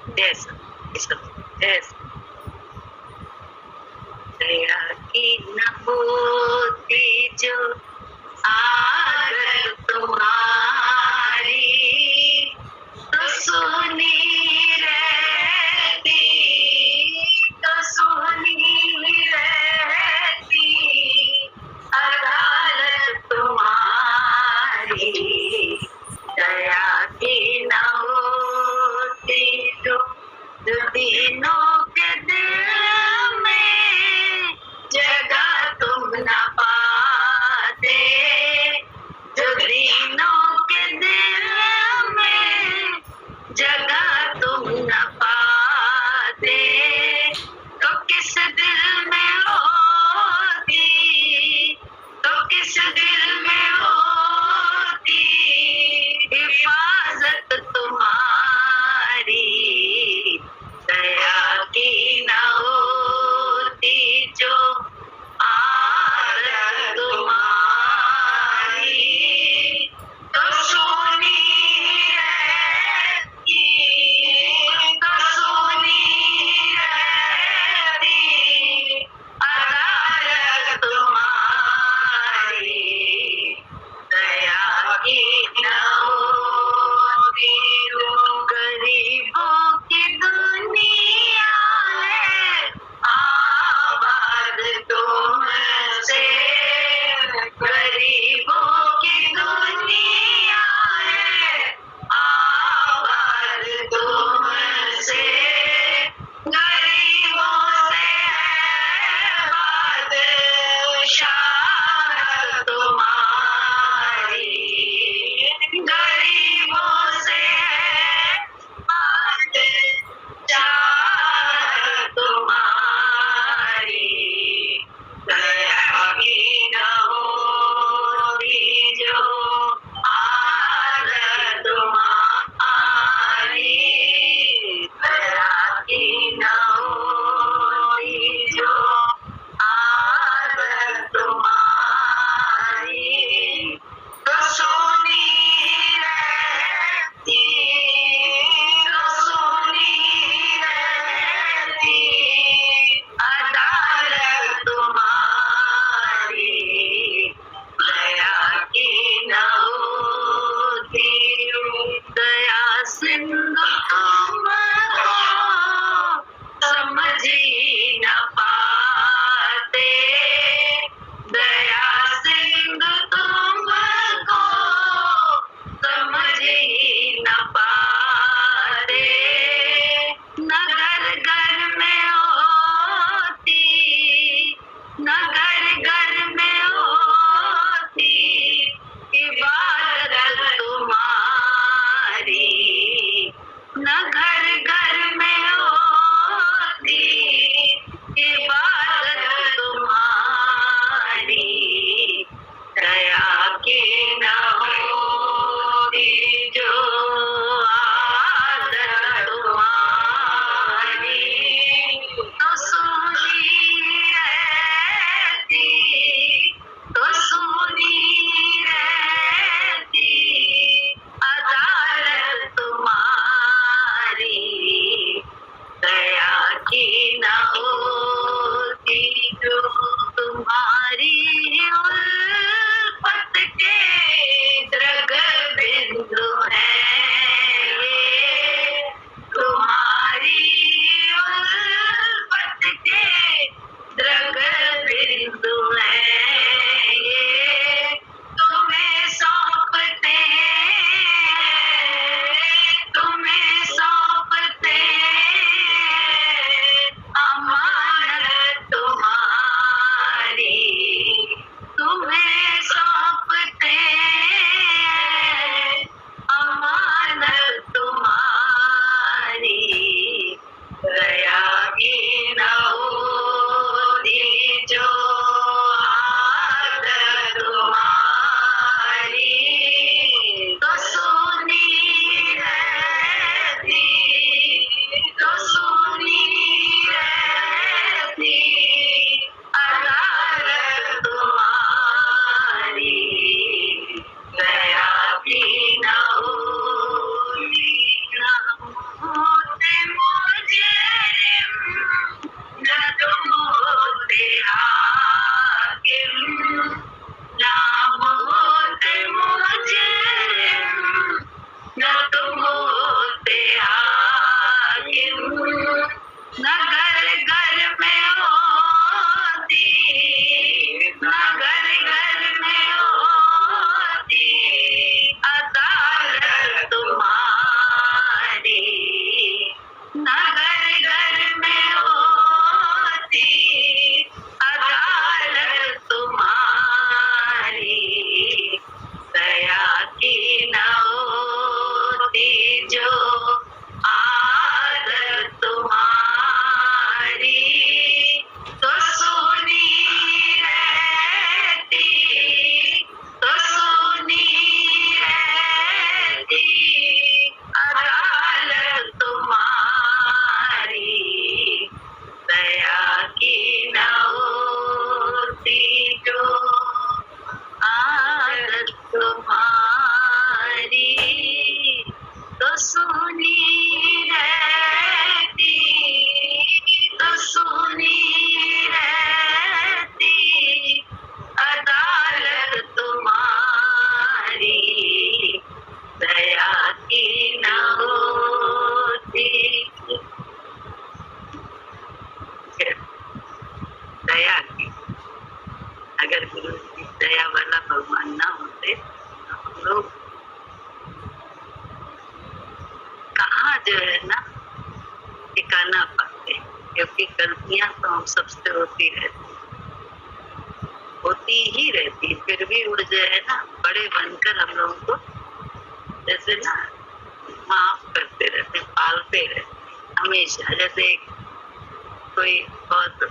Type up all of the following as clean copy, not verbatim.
जैसा इसका जैसा दया की न होती जो आदत तुम्हारी तो सुनी रहती, तो सुनी रहती अदालत तुम्हारी। दया की न होती जो दिनों के दिल में जगह तुम न पाते, जो दिनों के जो है ना टिका ना पाते, क्योंकि गलतियां तो हम सबसे होती ही रहती, फिर भी वो जो है ना बड़े बनकर हम लोगों को जैसे ना माफ करते रहते, पालते रहते हमेशा। जैसे कोई बहुत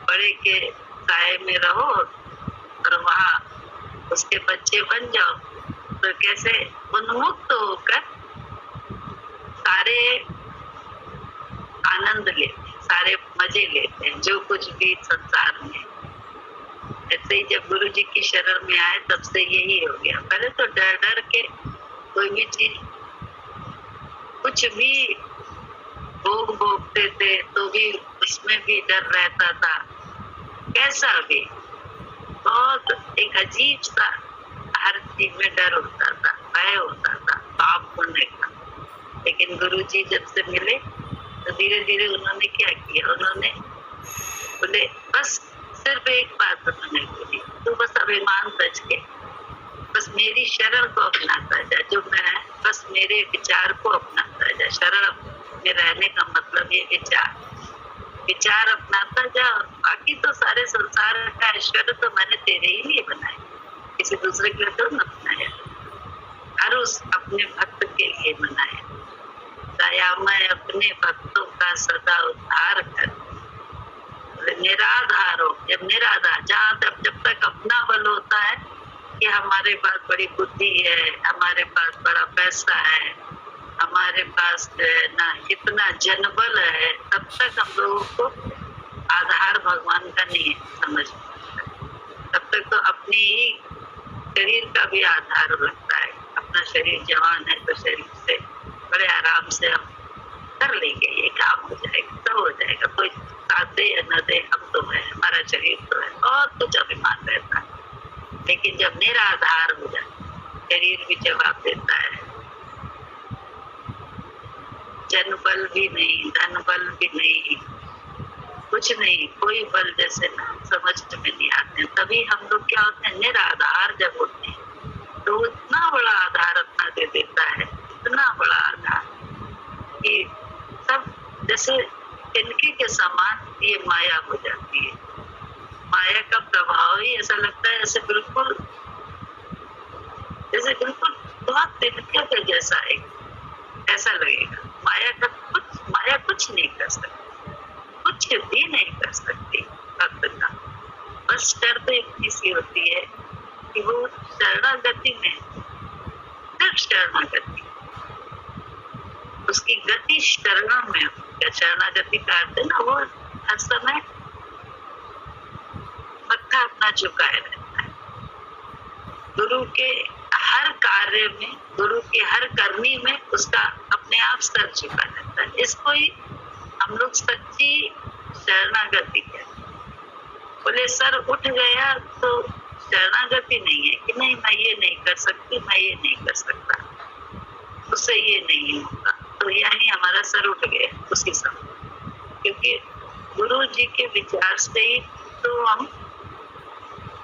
बड़े के साए में रहो और वहाँ उसके बच्चे बन जाओ, तो कैसे उन्मुक्त होकर सारे आनंद लेते, सारे मजे लेते हैं जो कुछ भी संसार में। ऐसे ही जब गुरु जी की शरण में आए तब से यही हो गया। पहले तो डर डर के कोई भी चीज कुछ भी भोगते थे तो भी उसमें भी डर रहता था, कैसा भी बहुत एक अजीब सा हर चीज में डर होता था, भय होता था पाप होने का। लेकिन गुरु जी जब से मिले तो धीरे धीरे उन्होंने क्या किया, उन्होंने बोले बस सिर्फ एक बात उन्होंने बोली, तू बस अभिमान तज के बस मेरी शरण को अपनाता जा, जो मैं है बस मेरे विचार को अपनाता जा। शरण में रहने का मतलब ये विचार अपनाता जा, और बाकी तो सारे संसार का ऐश्वर्य तो मैंने तेरे ही लिए बनाया, किसी दूसरे के लिए तो न बनाया, हर उस अपने भक्त के लिए बनाया। दयामय अपने भक्तों का सदा उद्धार कर, निराधार हो। जब निराधार, जब तक अपना बल होता है कि हमारे पास बड़ी बुद्धि है, हमारे पास बड़ा पैसा है, हमारे पास ना इतना जनबल है, तब तक हम लोगों को आधार भगवान का नहीं समझ तब तक तो अपने ही शरीर का भी आधार लगता है। अपना शरीर जवान है तो शरीर से बड़े आराम से हम कर लेंगे, ये काम हो जाएगा तो हो जाएगा, कोई साथ दे या न दे, हम तो है, हमारा शरीर तो है, बहुत कुछ अभिमान रहता है। लेकिन जब निराधार हो जाए, शरीर भी जवाब देता है, जन बल भी नहीं, धन बल भी नहीं, कुछ नहीं, कोई बल जैसे ना समझ में नहीं आते। तभी हम लोग क्या होते हैं, निराधार जब होते हैं तो इतना बड़ा आधार अपना दे देता है, इतना बड़ा आधार कि सब जैसे तिनके के समान ये माया हो जाती है। माया का प्रभाव ही ऐसा लगता है जैसे बिल्कुल बहुत तिनके के जैसा ऐसा लगेगा। माया कुछ नहीं कर सकती, कुछ भी नहीं कर सकती भक्त का। बस शर्त इतनी सी होती है कि वो शरणागति में, सिर्फ शरणागति, उसकी गति शरणों में, क्या शरणागति का अर्थ है ना, वो हर समय मत्था अपना झुकाए रहता है। गुरु के हर कार्य में, गुरु की हर करनी में उसका अपने आप सर झुका रहता है। इसको ही हम लोग सच्ची शरणागति कहते हैं। बोले सर उठ गया तो शरणागति नहीं है कि नहीं मैं ये नहीं कर सकती, मैं ये नहीं कर सकता, उससे ये नहीं होगा, तो यानी हमारा सर उठ गया उसी समय। क्योंकि गुरु जी के विचार से ही तो हम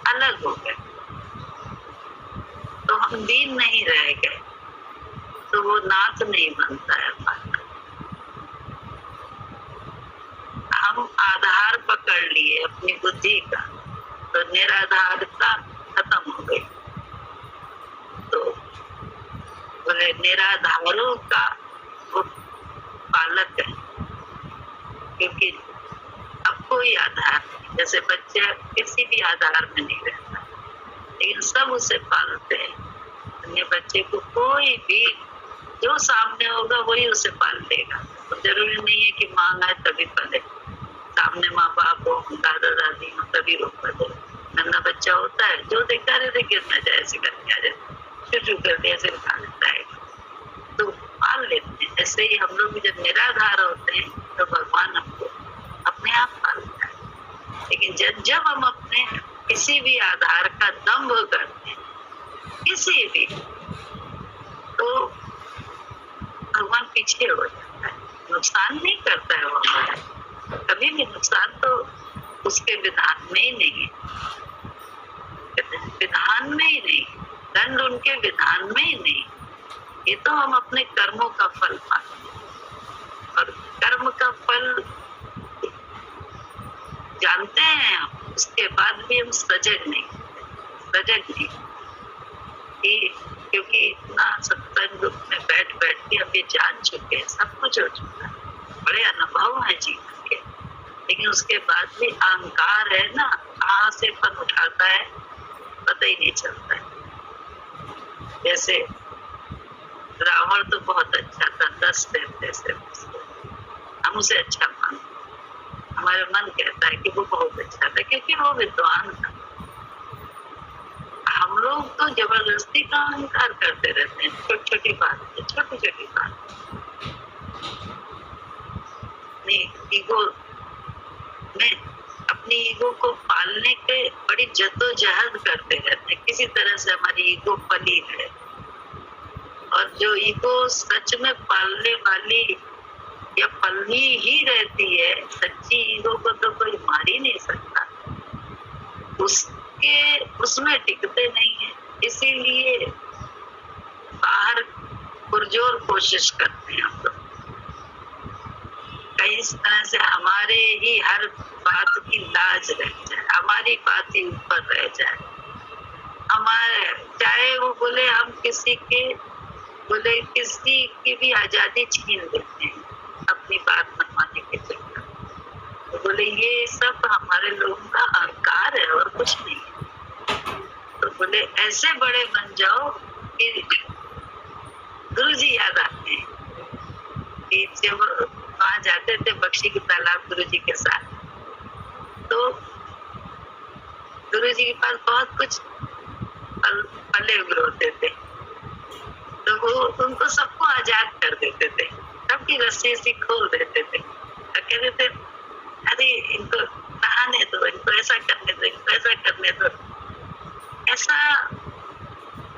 अलग हो गए, तो हम दीन नहीं रह गए, तो वो नाथ नहीं बनता है हमारा। हम आधार पकड़ लिए अपनी बुद्धि का, तो निराधारता खत्म हो गई। तो बोले निराधारों का वो पालक है, क्योंकि अब कोई आधार नहीं, जैसे बच्चे किसी भी आधार में नहीं रहता, लेकिन सब उसे पालते हैं। अपने बच्चे को कोई भी जो सामने होगा वही उसे पाल देगा। तो जरूरी नहीं है कि माँ है तभी पाले, सामने माँ बाप हो, दादा दादी हो तभी वो पाले। नन्हा बच्चा होता है जो देखता रहता है, गिरना जाए ऐसे करके आ जाए, शुरू कर दिया ऐसे उठा लेता है, तो पाल लेते हैं। ऐसे ही हम लोग जब निराधार होते हैं तो भगवान हमको अपने आप पालता है। लेकिन जब हम अपने किसी भी आधार का दम्भ करते हैं, किसी भी, तो भगवान पीछे हो जाता है, नुकसान नहीं करता है वो हमारा, कभी भी नुकसान तो उसके विधान में ही नहीं है, विधान में ही नहीं, दंड उनके विधान में ही नहीं, ये तो हम अपने कर्मों का फल पाते हैं, और कर्म का फल जानते हैं हम, उसके बाद भी हम सजग नहीं क्योंकि इतना सत्संग ग्रुप में बैठ के हम ये जान चुके हैं, सब कुछ हो चुका है, बड़े अनुभव है जीवन के, लेकिन उसके बाद भी अहंकार है ना, कहाँ से पन उठाता है पता ही नहीं चलता है। जैसे रावण तो बहुत अच्छा था, 10 देते से हम उसे अच्छा मानते, हमारा मन कहता है कि वो बहुत अच्छा था क्योंकि वो विद्वान था। हम लोग तो जबरदस्ती का अहंकार करते रहते हैं, छोटी छोटी बात अपनी ईगो को पालने के बड़ी जद्दोजहद करते रहते हैं, किसी तरह से हमारी ईगो पली है, और जो ईगो सच में पालने वाली या पलनी ही रहती है, सच्ची ईगो को तो कोई मार ही नहीं सकता, उसमें टिकते नहीं है, इसीलिए बाहर पुरजोर कोशिश करते हैं हम लोग, कई तरह से हमारे ही हर बात की लाज रह जाए, हमारी बात ही ऊपर रह जाए, हमारे चाहे वो बोले हम किसी की भी आजादी छीन लेते हैं अपनी बात मनवाने के चक्कर, तो बोले ये सब हमारे लोगों का अहंकार है और कुछ नहीं है। तो बोले ऐसे बड़े बन जाओ कि गुरु जी याद आते हैं कि जब वहां जाते थे बख्शी के तालाब गुरु जी के साथ, तो गुरु जी के पास बहुत कुछ फले हुए होते थे, तो वो उनको सबको आजाद कर देते थे, सबकी रस्सी से खोल देते थे, तो कहते थे अरे इनको नहाने दो, इनको ऐसा करने दो, इनको ऐसा करने दो, ऐसा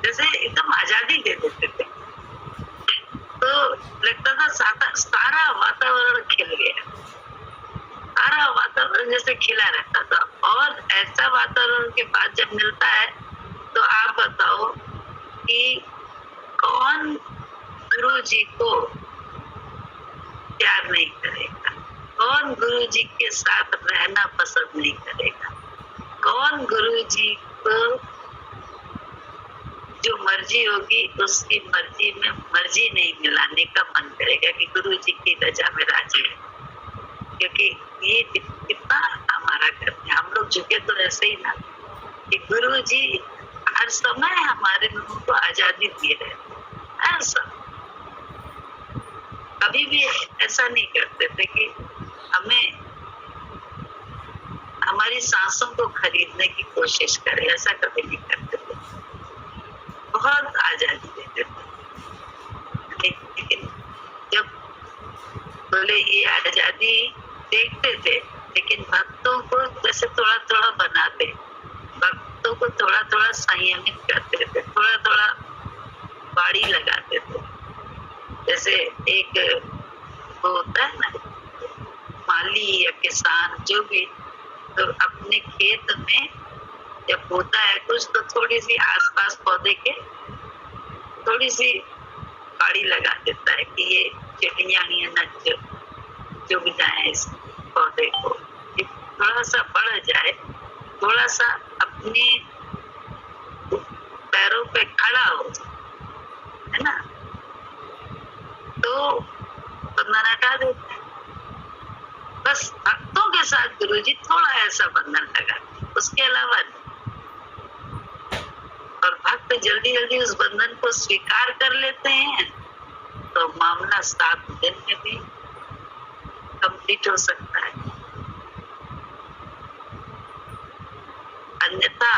जैसे एकदम आजादी दे देते थे। तो लगता था सारा वातावरण खिल गया, सारा वातावरण जैसे खिला रहता था, और ऐसा वातावरण के बाद जब मिलता है तो आप बताओ कि कौन गुरु जी को प्यार नहीं करेगा, कौन गुरु जी के साथ रहना पसंद नहीं करेगा, कौन गुरु जी को जो मर्जी होगी उसकी मर्जी में मर्जी नहीं मिलाने का मन करेगा कि गुरु जी की रजा में राजी है, क्योंकि ये कितना हमारा करते हैं हम लोग, झुके तो ऐसे ही ना कि गुरु जी हर समय हमारे लोगों को आजादी दे रहे हैं, हर समय, कभी भी ऐसा नहीं करते थे कि हमें हमारी सांसों को खरीदने की कोशिश करें, ऐसा कभी नहीं करते थे, बहुत आजादी देते थे। लेकिन जब बोले ये आजादी देखते थे, लेकिन भक्तों को जैसे थोड़ा थोड़ा बनाते, भक्तों को थोड़ा थोड़ा संयमित करते थे, थोड़ा थोड़ा बाड़ी लगाते थे, जैसे एक वो होता है ना माली या किसान जो भी, तो अपने खेत में जब होता है कुछ तो थोड़ी सी आसपास पौधे के थोड़ी सी बाड़ी लगा देता है कि ये चिड़िया न जो भी जाए इस पौधे को, थोड़ा सा बढ़ जाए, थोड़ा सा अपने पैरों पे खड़ा हो जाए, है ना, तो बंधन हटा देते हैं। बस भक्तों के साथ गुरुजी थोड़ा ऐसा बंधन लगा, उसके अलावा नहीं। और भक्त जल्दी जल्दी उस बंधन को स्वीकार कर लेते हैं तो मामला 7 दिन में भी कंप्लीट हो सकता है, अन्यथा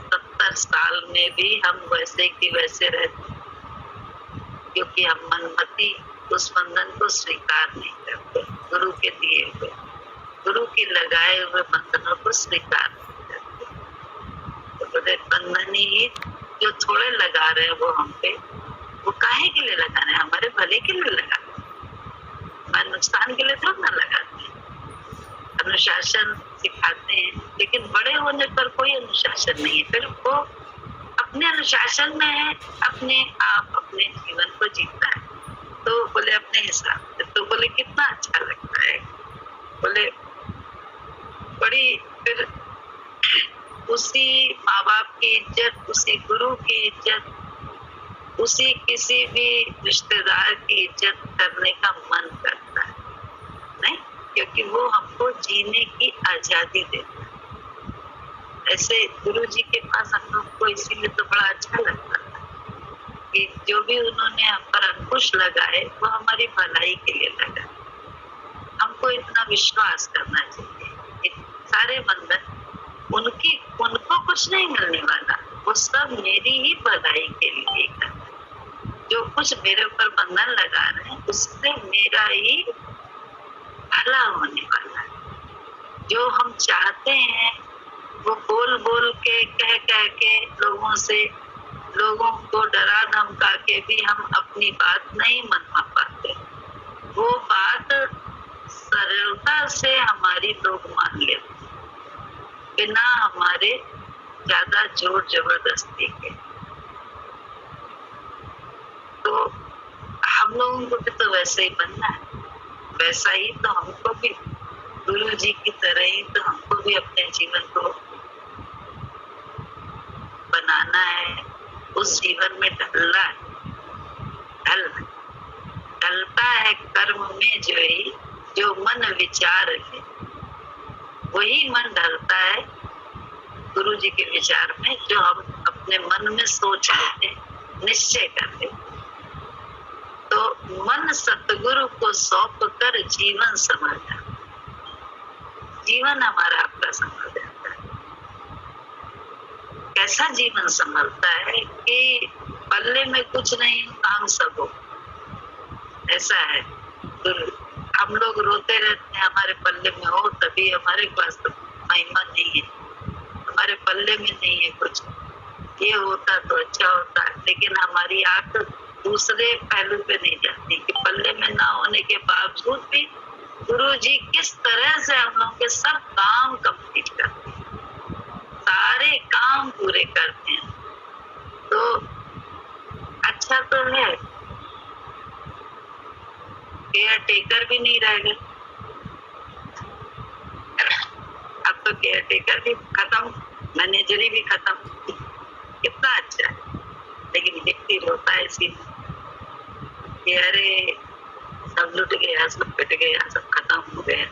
70 साल में भी हम वैसे की वैसे रहते, क्योंकि हम मनमती उस बंधन को स्वीकार नहीं करते, गुरु के दिए हुए, गुरु के लगाए हुए बंधनों को स्वीकार नहीं करते। तो बोले बंधन ही जो थोड़े लगा रहे हैं वो हम पे, वो काहे के लिए लगा रहे हैं? हमारे भले के लिए लगा रहे हैं, हमारे नुकसान के लिए थोड़ा ना लगाते हैं। अनुशासन सिखाते हैं, लेकिन बड़े होने पर कोई अनुशासन नहीं है, फिर वो अपने अनुशासन में है, अपने आप अपने जीवन को जीता है। तो बोले अपने हिसाब से। तो बोले कितना अच्छा लगता है। बोले बड़ी, फिर उसी माँ बाप की इज्जत, उसी गुरु की इज्जत, उसी किसी भी रिश्तेदार की इज्जत करने का मन करता है, नहीं? क्योंकि वो हमको जीने की आजादी देता है। ऐसे गुरु जी के पास हम लोग को इसीलिए तो बड़ा अच्छा लगता था कि जो भी उन्होंने हम पर अंकुश लगाए वो हमारी भलाई के लिए लगा। हमको इतना विश्वास करना चाहिए, सारे बंधन उनको कुछ नहीं मिलने वाला, वो सब मेरी ही भलाई के लिए करना। जो कुछ मेरे ऊपर बंधन लगा रहे हैं उससे मेरा ही भला होने वाला है। जो हम चाहते हैं वो बोल बोल के, कह कह के लोगों को डरा धमका के भी हम अपनी बात नहीं मनवा पाते। वो बात सरलता से हमारी लोग मान लेते बिना हमारे ज्यादा जोर जबरदस्ती के। तो हम लोगों को भी तो वैसे ही बनना है, वैसा ही तो हमको भी गुरु जी की तरह ही तो हमको भी अपने जीवन को बनाना है, उस जीवन में ढलना है। ढलता है कर्म में जो मन विचार है, वही मन ढलता है गुरु जी के विचार में, जो हम अपने मन में सोच लेते, निश्चय कर लेते। तो मन सतगुरु को सौंप कर जीवन संभल जाता, जीवन हमारा आपका संभल जाता है। कैसा जीवन संभलता है कि पल्ले में कुछ नहीं, काम सब हो, ऐसा है। हम लोग रोते रहते हैं हमारे पल्ले में हो, तभी हमारे पास तो महिमा नहीं है, हमारे पल्ले में नहीं है कुछ। ये होता तो अच्छा होता, लेकिन हमारी आंख दूसरे पहलू पे नहीं जाती कि पल्ले में ना होने के बावजूद भी गुरु जी किस तरह से हम लोग के सब काम कंप्लीट करते हैं, सारे काम पूरे करते हैं। तो अच्छा तो है, केयर टेकर भी नहीं रह गए। अब तो केयर टेकर भी खत्म, मैनेजरी भी खत्म। कितना अच्छा है, लेकिन व्यक्ति रोता है इसी में कि अरे सब लुट गया, सब पिट गया, सब खत्म हो गया,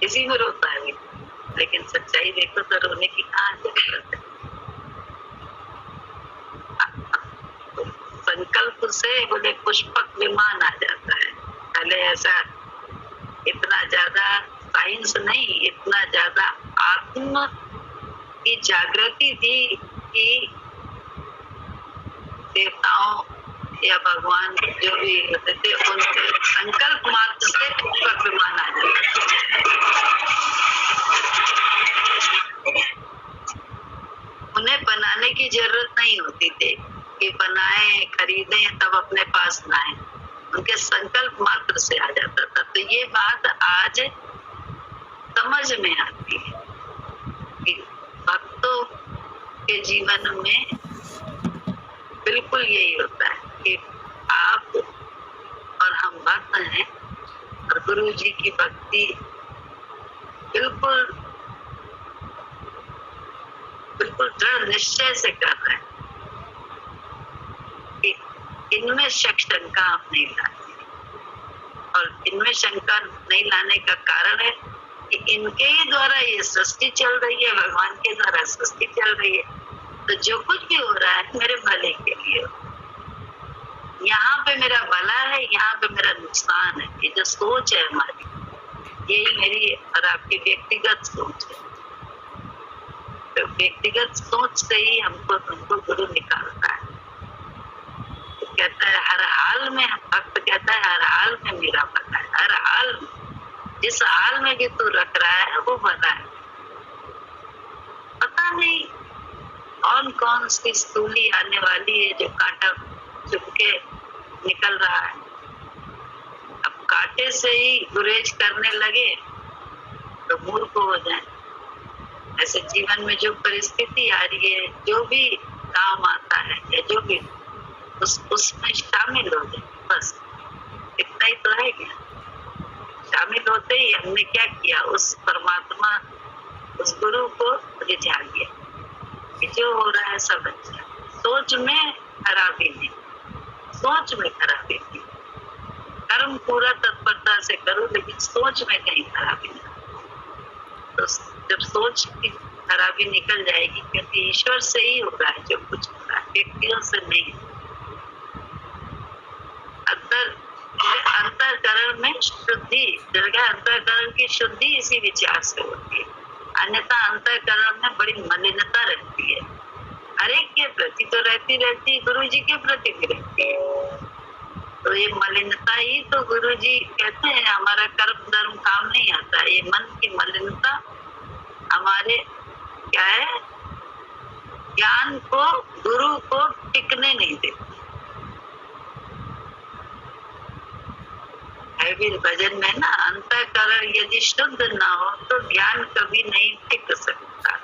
इसी में रोता है। लेकिन सच्चाई देखो तो रोने की कहाँ जरूरत है। संकल्प से बोले पुष्पक विमान आ जाता है। पहले ऐसा इतना ज्यादा साइंस नहीं, इतना ज्यादा आत्म की जागृति थी कि देवताओं या भगवान जो भी होते थे उनके संकल्प मात्र से पुष्पक विमान आ जाता। उन्हें बनाने की जरूरत नहीं होती थी कि बनाए खरीदे तब अपने पास लाए, उनके संकल्प मात्र से आ जाता था। तो ये बात आज समझ में आती है कि भक्तों के जीवन में बिल्कुल यही होता है कि आप और हम भक्त हैं और गुरु जी की भक्ति बिल्कुल दृढ़ निश्चय से कर रहे हैं कि इनमें शंका हम नहीं लाते। और इनमें शंका नहीं लाने का कारण है कि इनके ही द्वारा ये सृष्टि चल रही है, भगवान के द्वारा सृष्टि चल रही है। तो जो कुछ भी हो रहा है मेरे भले के लिए, यहाँ पे मेरा भला है, यहाँ पे मेरा नुकसान है। ये जो सोच है हमारी, यही मेरी और आपकी व्यक्तिगत सोच है। तो व्यक्तिगत सोच से ही हमको गुरु निकालता है। तो कहता है हर हाल में, भक्त कहता है हर हाल में मेरा भला है, हर हाल में, जिस हाल में भी तू रख रहा है वो भला है। पता नहीं कौन सी स्थूली आने वाली है जो कांटा चुप के निकल रहा है। अब कांटे से ही गुरेज करने लगे तो मूर्ख हो जाए। ऐसे जीवन में जो परिस्थिति आ रही है, जो भी काम आता है या जो भी, उसमें शामिल हो जाए, बस इतना ही तो है क्या। शामिल होते ही हमने क्या किया, उस परमात्मा, उस गुरु को रिझा दिया कि जो हो रहा है सब अच्छा। सोच में खराबी नहीं, सोच में खराबी नहीं, कर्म पूरा तत्परता से करो, लेकिन सोच में कहीं खराबी नहीं। तो जब सोच की खराबी निकल जाएगी, क्योंकि ईश्वर से ही हो रहा है जो कुछ हो रहा है, व्यक्तियों से नहीं। अंतःकरण में शुद्धि, अंतःकरण की शुद्धि इसी विचार से होती है, अन्यथा अंतःकरण में बड़ी मलिनता रहती है। हर एक के प्रति तो रहती, गुरु जी के प्रति भी रहती है। तो ये मलिनता ही तो गुरु जी कहते हैं हमारा कर्म धर्म काम नहीं आता। ये मन की मलिनता हमारे क्या है, ज्ञान को, गुरु को टिकने नहीं देती। भी भजन में ना, अंतःकरण यदि शुद्ध ना हो तो ज्ञान कभी नहीं टिक सकता।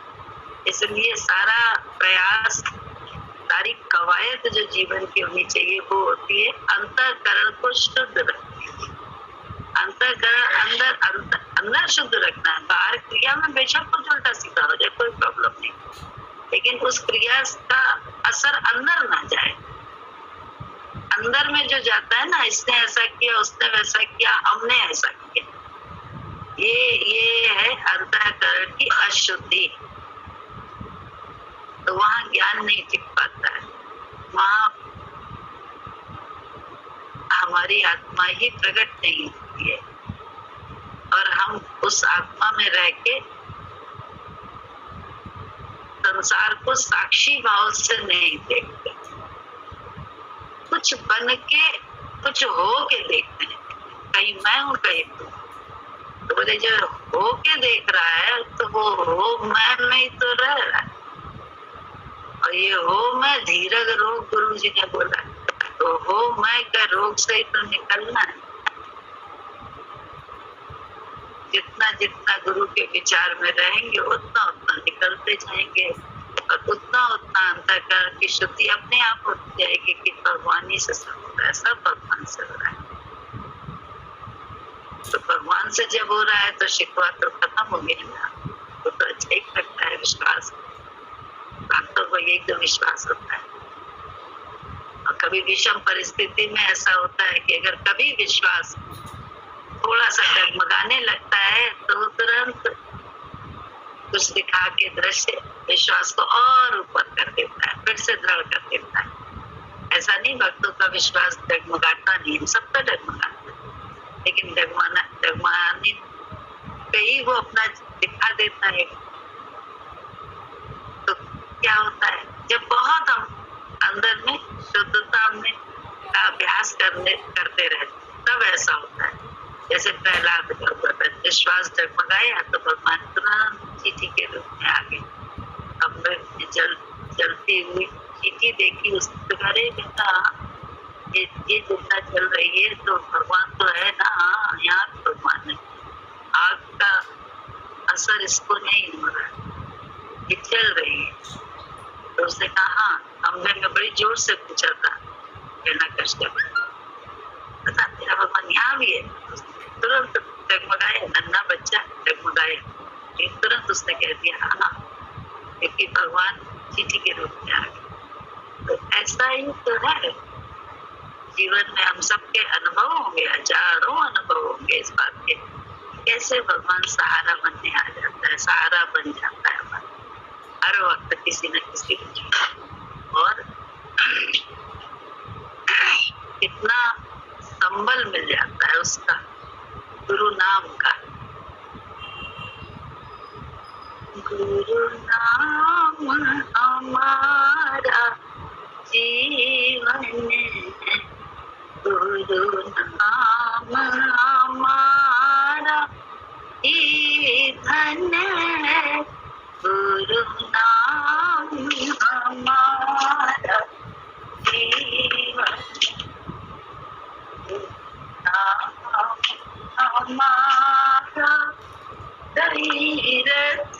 इसलिए सारा प्रयास, सारी कवायद जो जीवन की होनी चाहिए वो होती है अंतःकरण को शुद्ध रखना। अंतःकरण अंदर शुद्ध रखना है। बाहर क्रिया में बेशक कुछ उल्टा सीधा हो जाए, कोई प्रॉब्लम नहीं, लेकिन उस क्रिया का असर अंदर ना जाए। अंदर में जो जाता है ना, इसने ऐसा किया, उसने वैसा किया, हमने ऐसा किया, ये है अंतःकरण की अशुद्धि। तो वहाँ ज्ञान नहीं टिक पाता है, वहाँ हमारी आत्मा ही प्रकट नहीं होती है और हम उस आत्मा में रह के संसार को साक्षी भाव से नहीं देखते। कुछ बन के, कुछ हो के देखते हैं, कहीं मैं हूँ कहीं तू। तो बोले जो हो के देख रहा है तो वो हो मैं में ही तो रह रहा है। और ये हो मैं धीरज रोग, गुरु जी ने बोला, तो हो मैं का रोग से ही तो निकलना है। जितना जितना गुरु के विचार में रहेंगे उतना उतना निकलते जाएंगे और उतना उतना अंतःकरण की शुद्धि अपने आप होती जाएगी कि भगवान ही से सब हो रहा है, सब भगवान से हो रहा है। तो भगवान से जब हो रहा है तो शिकवा तो खत्म हो गया ना, तो अच्छा ही लगता है। विश्वास, भक्तों को यही तो विश्वास होता है। और कभी विषम परिस्थिति में ऐसा होता है कि अगर कभी विश्वास थोड़ा सा डगमगाने लगता है तो तुरंत कुछ दिखा के दृश्य विश्वास को और ऊपर कर देता है, फिर से दृढ़ कर देता है। ऐसा नहीं भक्तों का विश्वास डगमगाता नहीं, सबका डगमगाता है, लेकिन डगमगाने पे ही वो अपना दिखा देता है। तो क्या होता है, जब बहुत हम अंदर में शुद्धता में का अभ्यास करते रहते तब ऐसा होता है। जैसे प्रहलाद का विश्वास जगमगाया तो भगवान तुरंत चीटी के रूप में आ गए। अमृत जलती हुई चीटी देखी, उसने अरे बेटा ये जिंदा चल रही है तो भगवान तो है ना। हाँ, यहाँ तो भगवान है। आग का असर इसको नहीं हो रहा, ये चल रही है। तो उसने कहा, हाँ, हमने बड़ी जोर से पूछा था बता तेरा भगवान यहाँ भी है। तुरंत डगमगाया, नन्हा बच्चा डगमगाया, तुरंत उसने कह दिया हाँ, क्योंकि भगवान चीटी के रूप में आ गए। तो ऐसा ही तो है जीवन में, हम सबके अनुभव होंगे, हजारों अनुभव होंगे इस बात के, कैसे भगवान सहारा बनने आ जाता है, सहारा बन जाता है हमारा हर वक्त किसी न किसी। और कितना संबल मिल जाता है उसका, गुरु नाम का। गुरु नाम हमारा जीवन है, गुरु नाम हमारा ही धन है, गुरु नाम हमारा जीवन, हमारा तीरथ,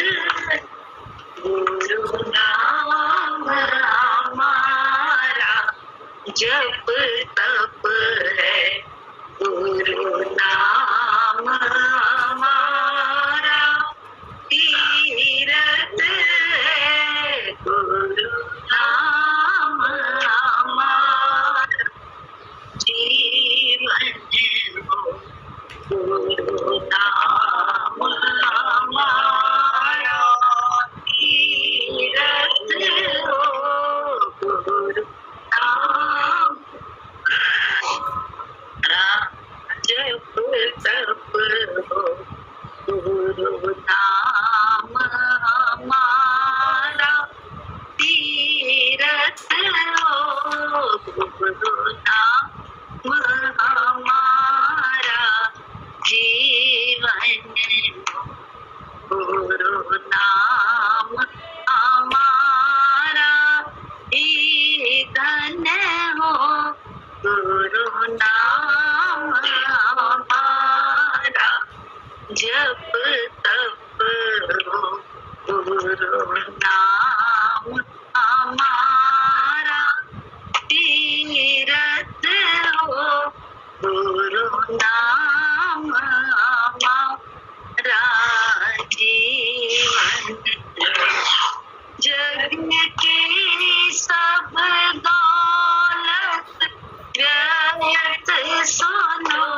गुरु नाम हमारा नाम हमारा जप तप हो, गुरु नाम हमारा तीरथ हो, गुरु नाम हमारा जीवन। जग की सब दौलत व्यर्थ सुनो,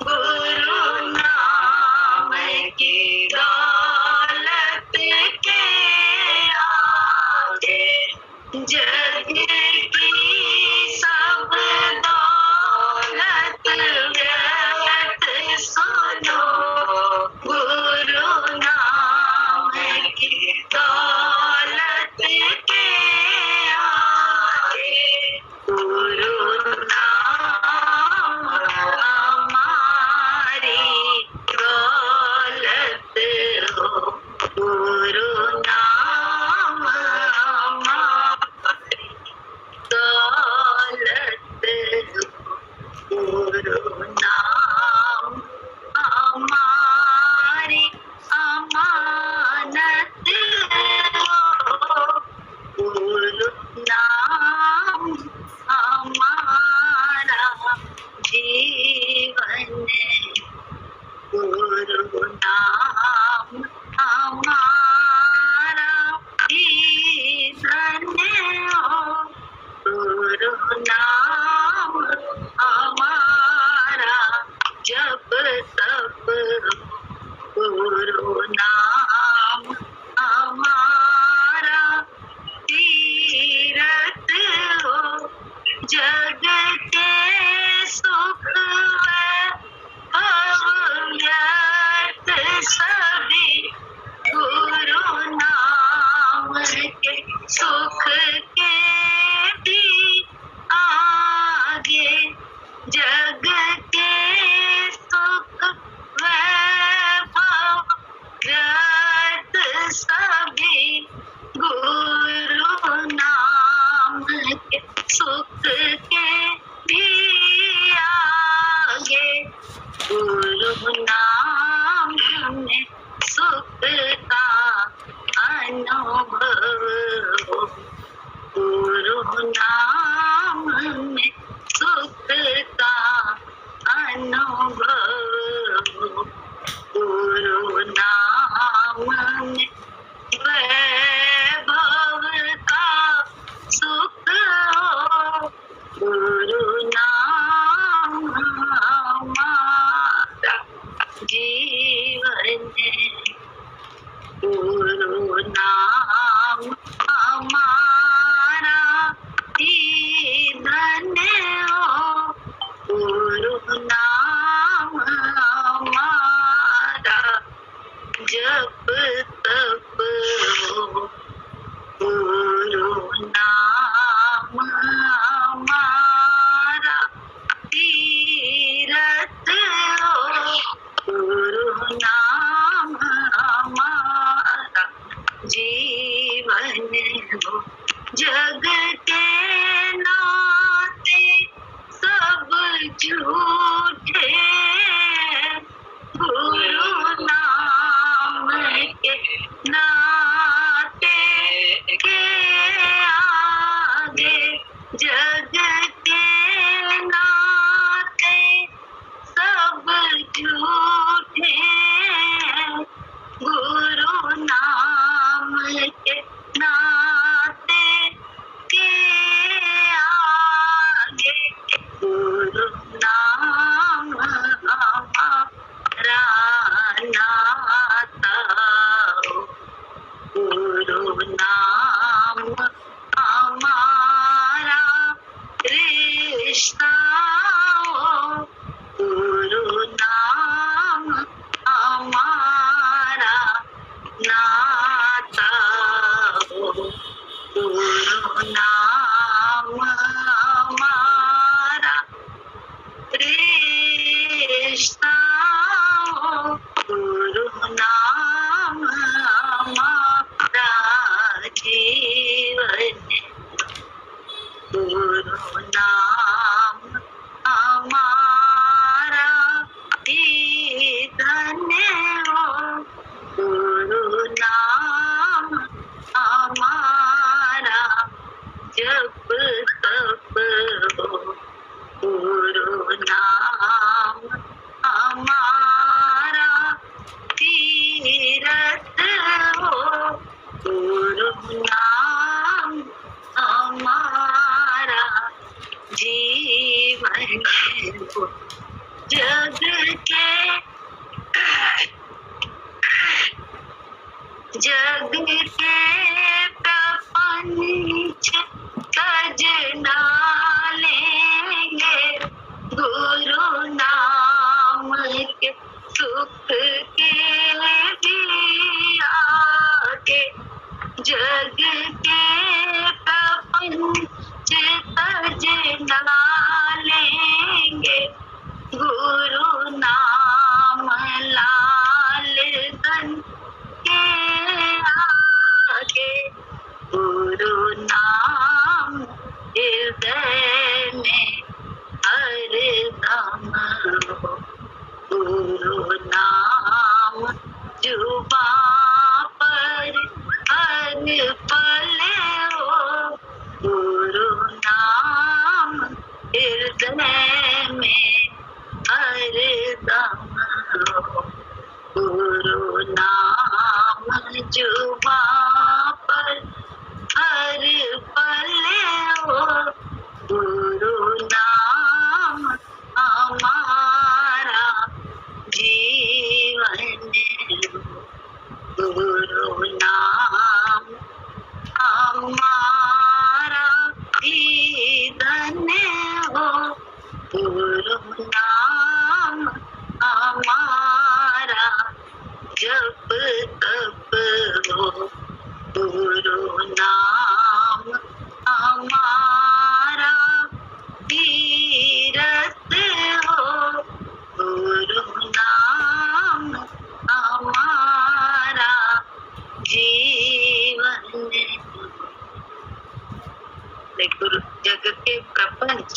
गुरु नाम की दौलत के आगे। जग की सब दौलत व्यर्थ सुनो, गुरु नाम की दौलत के आगे। गुरु नाम हमारी दौलत हो, गुरु नाम हमारी दौलत हो, गुरु नाम हमारी अमानत हो, गुरु नाम हमारा जीवन। गुरु नाम हमारा जीवन हो, गुरु नाम हमारा जप तप हो, गुरु नाम हमारा तीरथ हो। जग के सुख वैभव व्यर्थ सभी, गुरु नाम के सुख के भी आगे। जग के सुख वैभव व्यर्थ सभी, गुरु नाम के सुख के भी आगे। गुरु नाम में सुख का अनुभव हो, गुरु नाम में सुख का नाम हमारा तीरथ हो, गुरु नाम हमारा जीवन हो। जग के प्रपंच सज डालेंगे, गुरु नाम के सुख के दिया के। जग के प्रपंच सज डालेंगे, गुरु नाम लाल धन के आगे। गुरु नाम हृदय में हरदम हो, गुरु नाम जुबां पर हर पल हो, गुरु नाम हृदय में हरदम हो, गुरु नाम जुबां पर हर पल हो, गुरु नाम हमारा जीवन हो, गुरु नाम हमारा ही धन हो, गुरु नाम हमारा जप तप हो, गुरु नाम हमारा तीरथ हो, गुरु नाम हमारा जीवन हो। गुरु जग के प्रपंच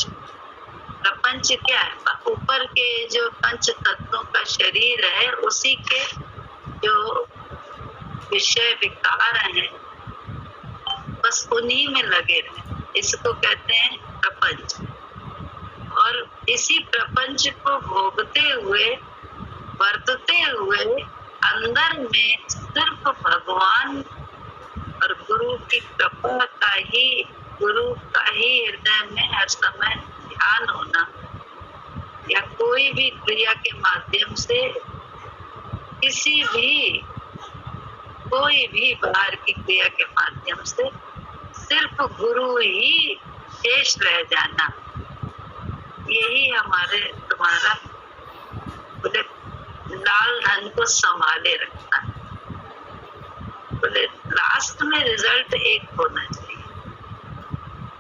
क्या है? ऊपर के जो पंच तत्वों का शरीर है, उसी के जो विषय विकार हैं, बस उन्हीं में लगे रहे, इसको कहते हैं प्रपंच। और इसी प्रपंच को भोगते हुए वर्तते हुए अंदर में सिर्फ भगवान और गुरु की कृपा का ही, गुरु का ही हृदय में हर समय ध्यान होना, या कोई भी क्रिया के माध्यम से कोई भी बाहर की क्रिया के माध्यम से सिर्फ गुरु ही शेष रह जाना, यही तुम्हारा बोले लाल धन को संभाले रखना। बोले लास्ट में रिजल्ट एक होना चाहिए।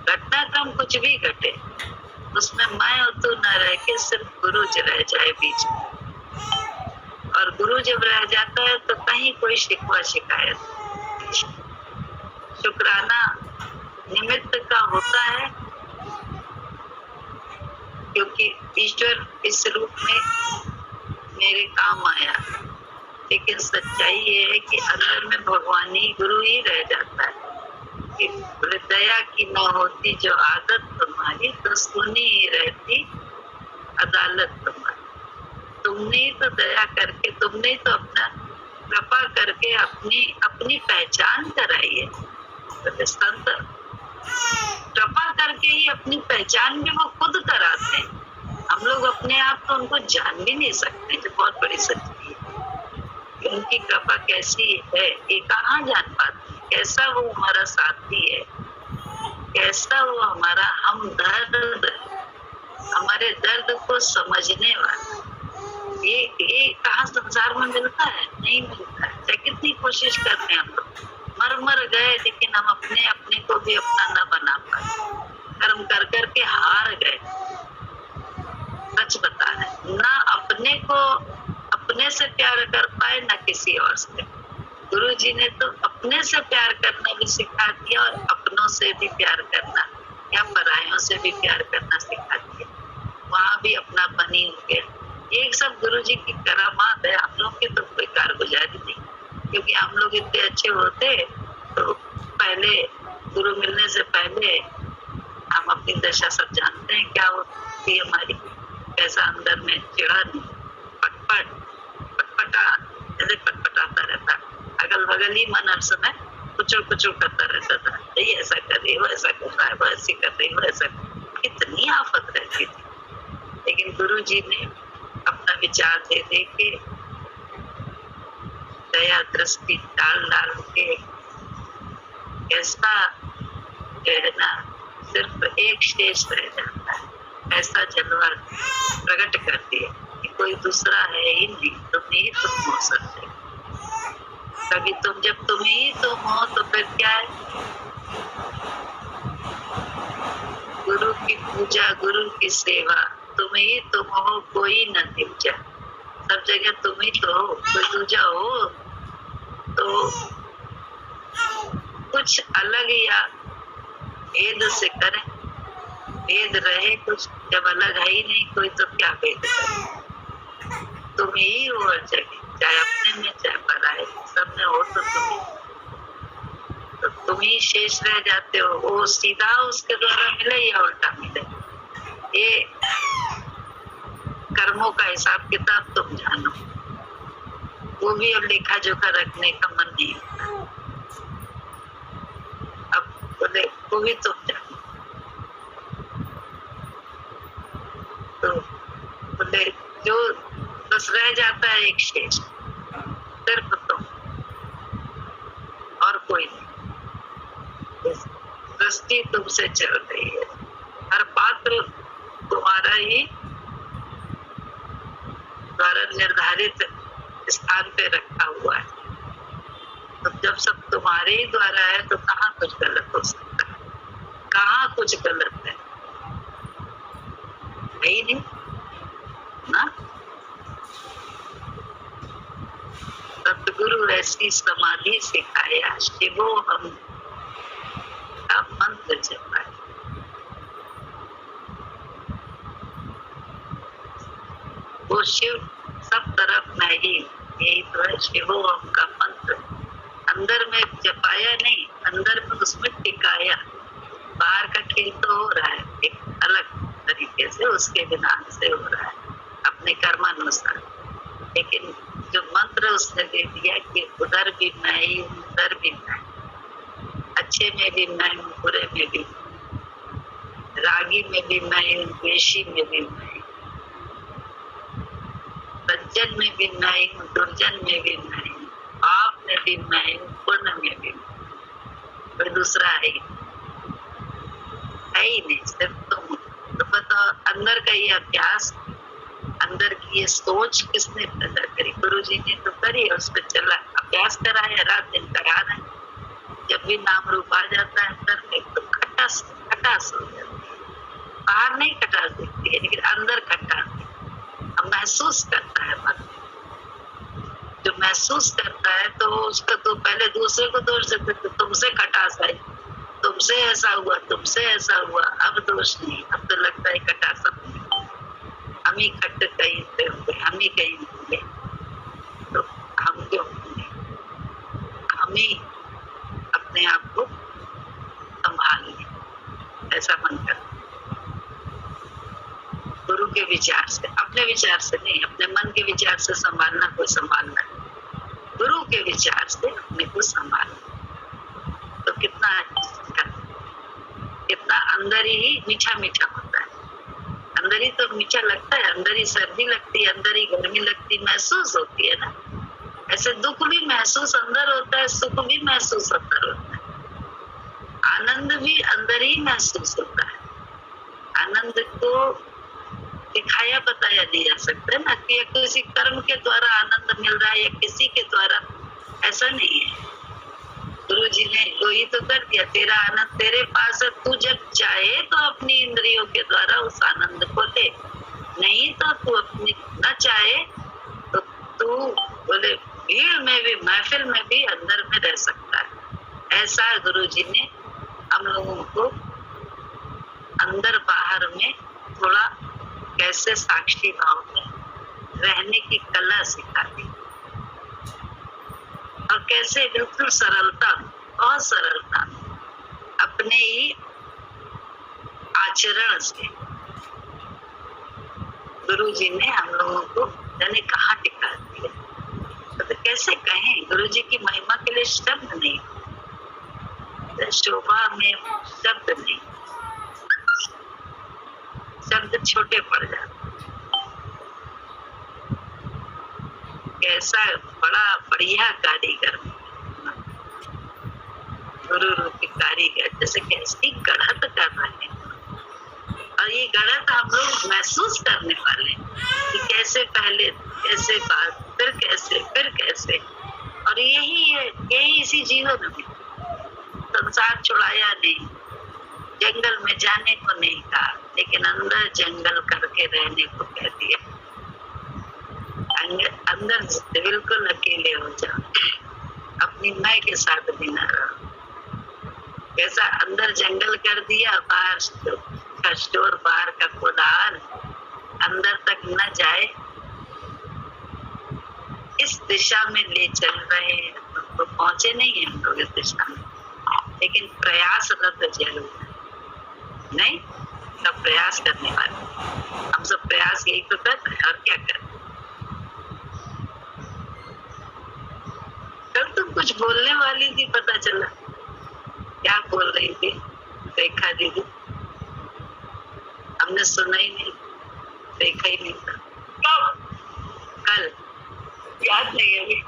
घटनाक्रम कुछ भी घटे, उसमें मैं और तू न रह के सिर्फ गुरु रह जाए बीच में। और गुरु जब रह जाता है तो कहीं कोई शिकवा शिकायत, शुक्राना निमित्त का होता है, क्योंकि ईश्वर इस रूप में मेरे काम आया। लेकिन सच्चाई ये है कि अंदर में भगवान ही गुरु ही रह जाता है। कि दया की न होती जो आदत तुम्हारी, तो सुनी ही रहती अदालत तुम्हारी। तुमने ही तो दया करके, तुमने ही तो अपना कृपा करके अपनी पहचान कराई है। तो संत कृपा करके ही अपनी पहचान भी वो खुद कराते हैं। हम लोग अपने आप को उनको जान भी नहीं सकते, जो बहुत बड़ी सच्चाई है। उनकी कृपा कैसी है ये कहाँ जान पाते, कैसा वो हमारा साथी है, कैसा वो हमारा हमदर्द, हमारे दर्द को समझने वाला। ये कहाँ संसार में मिलता है? नहीं मिलता है। चाहे कितनी कोशिश करते हैं हम लोग, मर गए, लेकिन हम अपने को भी अपना न बना पाए, कर्म कर करके हार गए। सच बता रहे, ना अपने को अपने से प्यार कर पाए, ना किसी और से। गुरु जी ने तो अपने से प्यार करना भी सिखा दिया, और अपनों से भी प्यार करना या परायों से भी प्यार करना सिखा दिया। वहाँ भी अपना बनी हो गया। एक सब गुरु जी की करामात है। हम लोग की तो कोई कारगुजारी नहीं, क्योंकि हम लोग इतने अच्छे होते तो पहले गुरु मिलने से पहले हम अपनी दशा सब जानते हैं, क्या होती हमारी, कैसा अंदर में चिढ़न पटपट पटपटा जैसे पटपटाता रहता, अगल बगल ही मन हर समय कुचुर कुचुर करता रहता था, ये ऐसा कर रही, वो ऐसा कर रहा है, वो ऐसी कर रही, वो ऐसा, कितनी आफत रहती थी। लेकिन गुरु जी ने अपना विचार दे दे के दया दृष्टि डाल डाल के कैसा प्रेरणा सिर्फ एक शेष रह जाता है, ऐसा जलवा प्रकट कर दिया कि कोई दूसरा है ही नहीं, तुम ही तुम हो सकते। कभी जब तुम ही तुम हो तो फिर क्या है? गुरु की पूजा, गुरु की सेवा, तुम ही तुम हो, कोई न दूजा। सब जगह तुम ही तो हो, कोई दूजा हो तो कुछ अलग या भेद से करें, भेद रहे कुछ, जब अलग है ही नहीं कोई तो क्या भेद करे? तुम ही हो हर जगह, चाहे अपने में चाहे पराए, सब में हो तो तुम ही, तो तुम ही शेष रह जाते हो। वो सीधा उसके द्वारा मिले या उल्टा मिले, ये कर्मों का हिसाब किताब तुम जानो, वो भी अब लेखा जोखा रखने का मन नहीं होता। अब बोले वो भी तुम जानो, तो बोले जो बस रह जाता है एक शेष, सिर्फ तुम और कोई नहीं। दृष्टि तुमसे चल रही है, हर पात्र तुम्हारा ही द्वारा निर्धारित स्थान पे रखा हुआ है। तो जब सब तुम्हारे ही द्वारा है तो कहाँ कुछ गलत हो सकता है? कहाँ कुछ गलत है ही नहीं ना। सतगुरु ऐसी समाधि सिखाया, शिवो हम का मंत्र जपाया। वो शिव सब तरफ नहीं, यही तो है शिवो हम का मंत्र। अंदर में जपाया नहीं, अंदर में उसमें टिकाया। बाहर का खेल तो हो रहा है एक अलग तरीके से, उसके विधान से हो रहा है अपने कर्मानुसार, लेकिन जो मंत्र उसने दे दिया कि उधर भी मैं ही हूँ, उधर भी मैं, अच्छे में भी मैं हूँ, बुरे में भी, रागी में भी मैं हूँ, द्वेषी में भी मैं, सज्जन में भी मैं हूँ, दुर्जन में भी मैं हूँ, पाप में भी मैं हूँ, पुण्य में भी, कोई दूसरा है ही नहीं, सिर्फ तुम। तो बताओ अंदर का ये अभ्यास, अंदर की ये सोच किसने पैदा करी? गुरु जी ने तो करी, और उस पर चला अभ्यास कराया, रात दिन करा रहे। जब भी नाम रूप आ जाता है अंदर में तो खटास खटास हो जाती है, बाहर नहीं खटास दिखती है लेकिन अंदर खटास अब महसूस करता है मन। जो महसूस करता है तो उसका तो पहले दूसरे को दोष देते थे, तुमसे खटास आई, तुमसे ऐसा हुआ, तुमसे ऐसा हुआ। अब दोष नहीं, अब तो लगता है खटास हम ही खट्टे कहीं पे होंगे, हम ही कहीं होंगे, तो हम क्यों होंगे? हम ही अपने आप को संभाल लें, ऐसा मन करता। गुरु के विचार से, अपने विचार से नहीं, अपने मन के विचार से संभालना कोई संभालना, गुरु के विचार से अपने को संभालना तो कितना कितना अंदर ही मीठा मीठा होता है। अंदर ही तो मीठा लगता है, अंदर ही सर्दी लगती है, अंदर ही गर्मी लगती, महसूस होती है ना। ऐसे दुख भी महसूस अंदर होता है, सुख भी महसूस अंदर होता है, आनंद भी अंदर ही महसूस होता है। आनंद को दिखाया बताया नहीं जा सकता है ना कि किसी कर्म के द्वारा आनंद मिल रहा है या किसी के द्वारा, ऐसा नहीं है। गुरु जी ने वही तो कर दिया, तेरा आनंद तेरे पास है, तू जब चाहे तो अपनी इंद्रियों के द्वारा उस आनंद को ले, नहीं तो तू अपनी न चाहे तो तू बोले भीड़ में भी, महफिल में भी अंदर में रह सकता है। ऐसा गुरु जी ने हम लोगों को अंदर बाहर में थोड़ा कैसे साक्षी भाव में रहने की कला सिखा दी, और कैसे बिल्कुल सरलता, बहुत सरलता अपने ही आचरण से गुरु जी ने हम लोगों को जाने कहाँ टिका दिया। तो कैसे कहें, गुरु जी की महिमा के लिए शब्द नहीं, शोभा में शब्द नहीं, शब्द छोटे पड़ जाते। कैसा बड़ा बढ़िया कारीगर, गुरु रूपी कारीगर, जैसे कैसी गढ़त कर रहे हैं। और ये गढ़त हम लोग महसूस करने वाले कि कैसे पहले, कैसे बाद, फिर कैसे। और यही है, यही इसी जीवन में संसार छुड़ाया नहीं, जंगल में जाने को नहीं कहा, लेकिन अंदर जंगल करके रहने को कह दिया। अंदर बिल्कुल अकेले हो जाओ, अपनी मैं के साथ भी न रहो। कैसा अंदर जंगल कर दिया, बाहर का स्टोर, बाहर का कोदार, अंदर तक न जाए, इस दिशा में ले चल रहे हैं। तो पहुंचे नहीं हम लोग इस दिशा में, लेकिन प्रयासरत जरूर नहीं, सब प्रयास करने वाले। हम सब प्रयास यही तो कर रहे हैं, और क्या कर। कल तुम कुछ बोलने वाली थी, पता चला। क्या बोल रही थी रेखा दीदी? हमने सुना ही नहीं, देखा ही नहीं था। कल याद नहीं है अभी।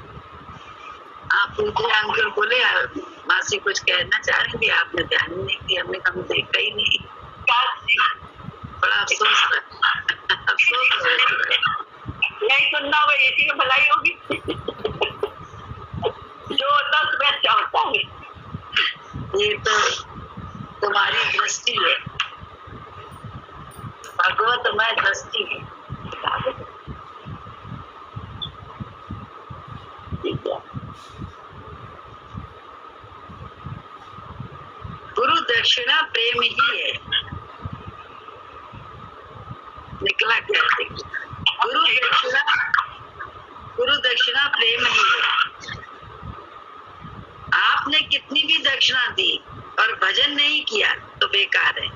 आप पूछे, अंकल बोले मासी कुछ कहना चाह रही थी, आपने ध्यान नहीं दिया, हमने कम देखा ही नहीं। बड़ा अफसोस नहीं सुनना होगा, इसी में भलाई होगी। जो होता है उसमें अच्छा होता है। ये तो तुम्हारी दृष्टि है, भगवतमय दृष्टि है। गुरु दक्षिणा प्रेम ही है, निकला क्या? गुरु दक्षिणा प्रेम ही है। आपने कितनी भी दक्षिणा दी और भजन नहीं किया तो बेकार है।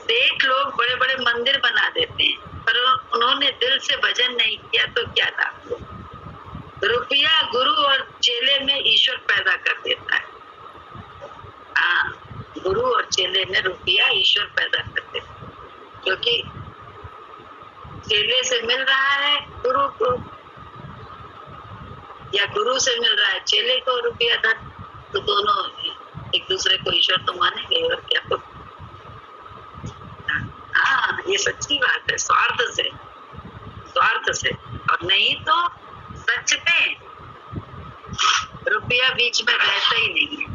सेठ लोग बड़े बड़े मंदिर बना देते हैं, पर उन्होंने दिल से भजन नहीं किया तो क्या लाभ? रुपया गुरु और चेले में ईश्वर पैदा कर देता है। हाँ, गुरु और चेले में रुपया ईश्वर पैदा कर देता है, क्योंकि चेले से मिल रहा है गुरु को, या गुरु से मिल रहा है चेले को रुपया धन, तो दोनों एक दूसरे को ईश्वर तो मानेंगे, और क्या? तो हाँ, ये सच्ची बात है। स्वार्थ से और नहीं तो सच में रुपया बीच में रहता ही नहीं है।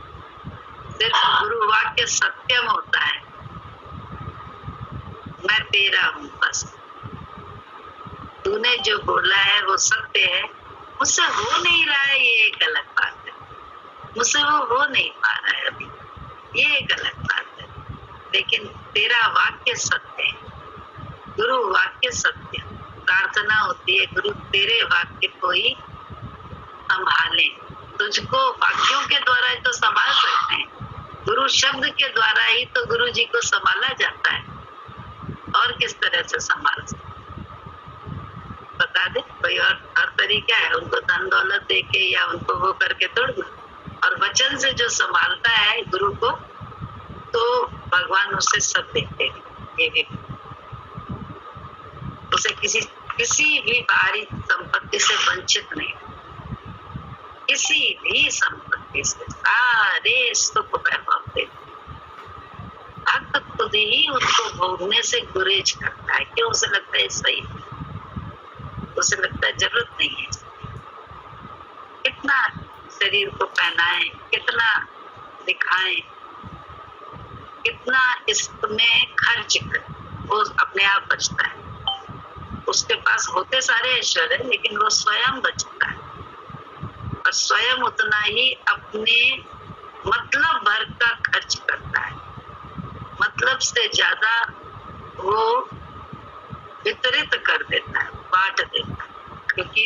सिर्फ गुरु वाक्य सत्यम होता है, मैं तेरा हूँ बस, तूने जो बोला है वो सत्य है, मुझसे हो नहीं रहा है, ये एक अलग बात है। मुझसे वो हो नहीं पा रहा है अभी, ये एक अलग बात है, लेकिन तेरा वाक्य सत्य है, गुरु वाक्य सत्य। प्रार्थना होती है गुरु तेरे वाक्य को ही संभाले। तुझको वाक्यों के द्वारा ही तो संभाल सकते हैं, गुरु शब्द के द्वारा ही तो गुरु जी को संभाला जाता है, और किस तरह से संभाल सकते? बता दे कोई और तरीका है? उनको धन दौलत देके या उनको वो करके तोड़ दो। और वचन से जो संभालता है गुरु को, तो भगवान उसे सब देते हैं। ये भी उसे किसी भी बाहरी संपत्ति से वंचित नहीं, किसी भी संपत्ति से सारे सुख वैभव देते। भक्त खुद ही उसको भोगने से गुरेज करता है, क्यों? उसे लगता है सही, उसे लगता है जरूरत नहीं है। कितना शरीर को पहनाएं, कितना दिखाएं, कितना इसमें खर्च करें, वो अपने आप बचता है। उसके पास होते सारे ऐश्वर्य है, लेकिन वो स्वयं बचता है, और स्वयं उतना ही अपने मतलब भर का खर्च करता है। मतलब से ज्यादा वो वितरित कर देता है, बांट देता है, क्योंकि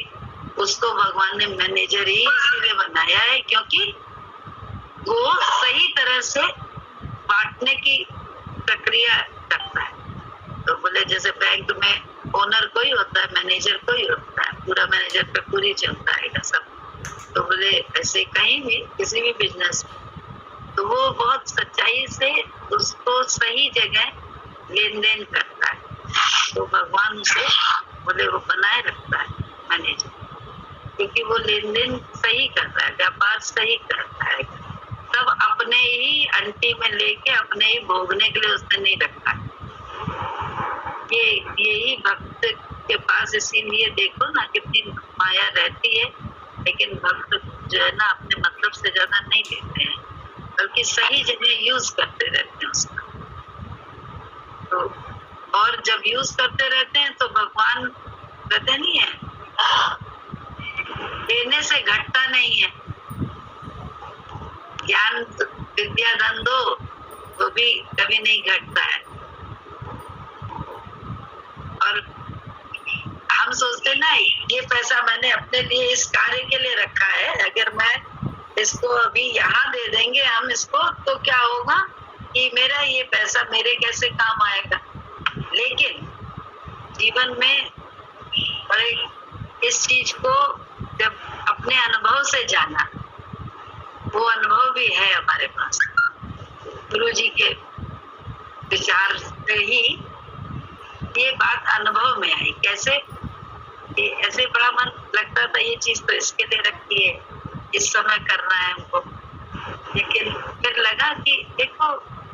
उसको भगवान ने मैनेजर ही इसीलिए बनाया है, क्योंकि वो सही तरह से बांटने की प्रक्रिया करता है। तो बोले जैसे बैंक में ओनर मैनेजर को ही होता है, पूरा मैनेजर पे पूरी चलता है सब। तो बोले ऐसे कहीं भी किसी भी बिजनेस में तो वो बहुत सच्चाई से उसको सही जगह लेन देन करता है, तो भगवान उसे बोले वो बनाए रखता है मैनेजर, क्योंकि वो लेन देन सही करता है, व्यापार सही करता है, सब अपने ही अंटी में लेके अपने ही भोगने के लिए उसने नहीं रखा है। यही भक्त के पास, इसीलिए देखो ना कितनी माया रहती है, लेकिन भक्त जो है ना अपने मतलब से ज्यादा नहीं लेते हैं, बल्कि सही जगह यूज करते रहते हैं उसका। तो और जब यूज करते रहते हैं तो भगवान कहते नहीं है, देने से घटता नहीं है, ज्ञान विद्या धन दो तो भी कभी नहीं घटता है। और हम सोचते ना ये पैसा मैंने अपने लिए इस कार्य के लिए रखा है, अगर मैं इसको अभी यहाँ दे देंगे हम इसको तो क्या होगा कि मेरा ये पैसा मेरे कैसे काम आएगा। लेकिन जीवन में बड़े इस चीज को जब अपने अनुभव से जाना, वो अनुभव भी है हमारे पास, गुरु जी के विचार से ही ये बात अनुभव में आई। कैसे ऐसे बड़ा मन लगता था ये चीज तो इसके लिए रखी है, इस समय करना है हमको, लेकिन फिर लगा कि देखो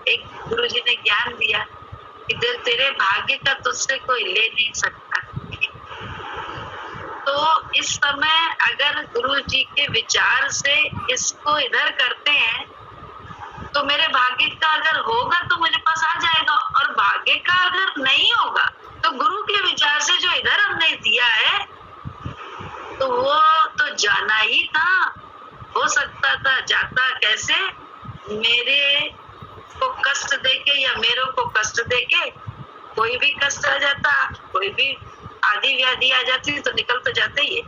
एक गुरु जी ने ज्ञान दिया कि तेरे भाग्य का तुझसे कोई ले नहीं सकता। तो इस समय अगर गुरु जी के विचार से इसको इधर करते हैं तो मेरे भाग्य का अगर होगा तो मुझे पास आ जाएगा, और भाग्य का अगर नहीं होगा तो गुरु के विचार से जो इधर हमने दिया है तो वो तो जाना ही था। हो सकता था जाता कैसे, मेरे को कष्ट देके या मेरे को कष्ट देके कोई भी कष्ट आ जाता, कोई भी आदि व्याधि आ जाती तो निकल तो जाते ही है,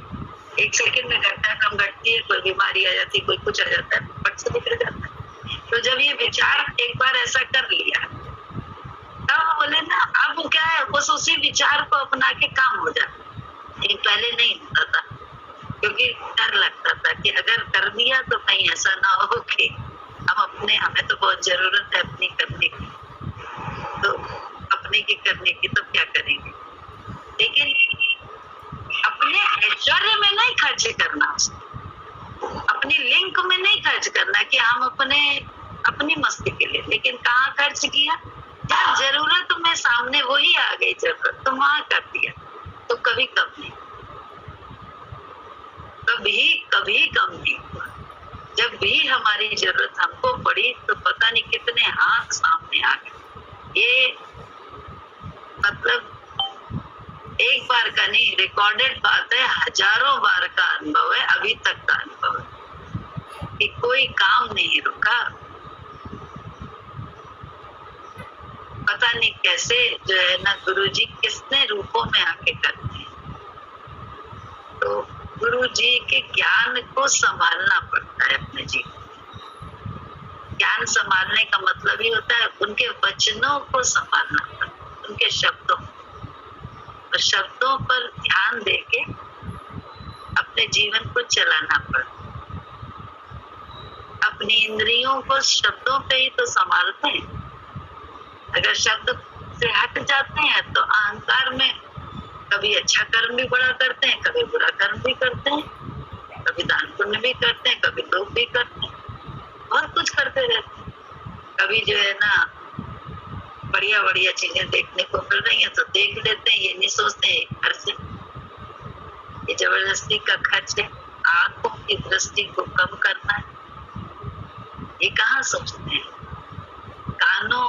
एक सेकंड में घटना कम घटती है, कोई बीमारी आ जाती, कोई कुछ आ जाता है, फट से निकल जाता है। तो जब ये विचार एक बार ऐसा कर लिया तब बोले ना अब क्या है, बस उसी विचार को अपना के काम हो जाता, लेकिन पहले नहीं होता था क्योंकि डर लगता था कि अगर कर दिया तो कहीं ऐसा ना हो कि हम अपने, हमें तो बहुत जरूरत है अपनी करने की, तो अपने की करने की तो क्या करेंगे। लेकिन अपने ऐश्वर्य में नहीं खर्च करना, अपनी लिंक में नहीं खर्च करना कि हम अपनी मस्ती के लिए, लेकिन कहाँ खर्च किया, जब जरूरत में सामने वही आ गई जरूरत तो वहां कर दिया, तो कभी कम नहीं, कभी कम नहीं हुआ। जब भी हमारी जरूरत हमको पड़ी तो पता नहीं कितने हाथ सामने आ गए। ये मतलब एक बार का नहीं, रिकॉर्डेड बात है, हजारों बार का अनुभव है, अभी तक का अनुभव है कि कोई काम नहीं रुका। पता नहीं कैसे जो है ना गुरुजी किसने रूपों में आके करते हैं। तो गुरुजी के ज्ञान को संभालना पड़ता है अपने जीवन। ज्ञान संभालने का मतलब ही होता है उनके वचनों को संभालना पड़ता है, उनके शब्दों, और शब्दों पर ध्यान देके अपने जीवन को चलाना पड़ता है। अपनी इंद्रियों को शब्दों पे ही तो संभालते हैं, अगर शब्द से हट जाते हैं तो अहंकार में कभी अच्छा कर्म भी बड़ा करते हैं, कभी बुरा कर्म भी करते हैं, कभी दान पुण्य भी करते हैं, कभी लोभ भी करते हैं, बहुत कुछ करते रहते हैं। कभी जो है ना बढ़िया बढ़िया चीजें देखने को मिल रही हैं तो देख लेते हैं, ये नहीं सोचते हैं खर्च, ये जबरदस्ती का खर्च है, आंखों की दृष्टि को कम करना है, ये कहाँ सोचते हैं। कानों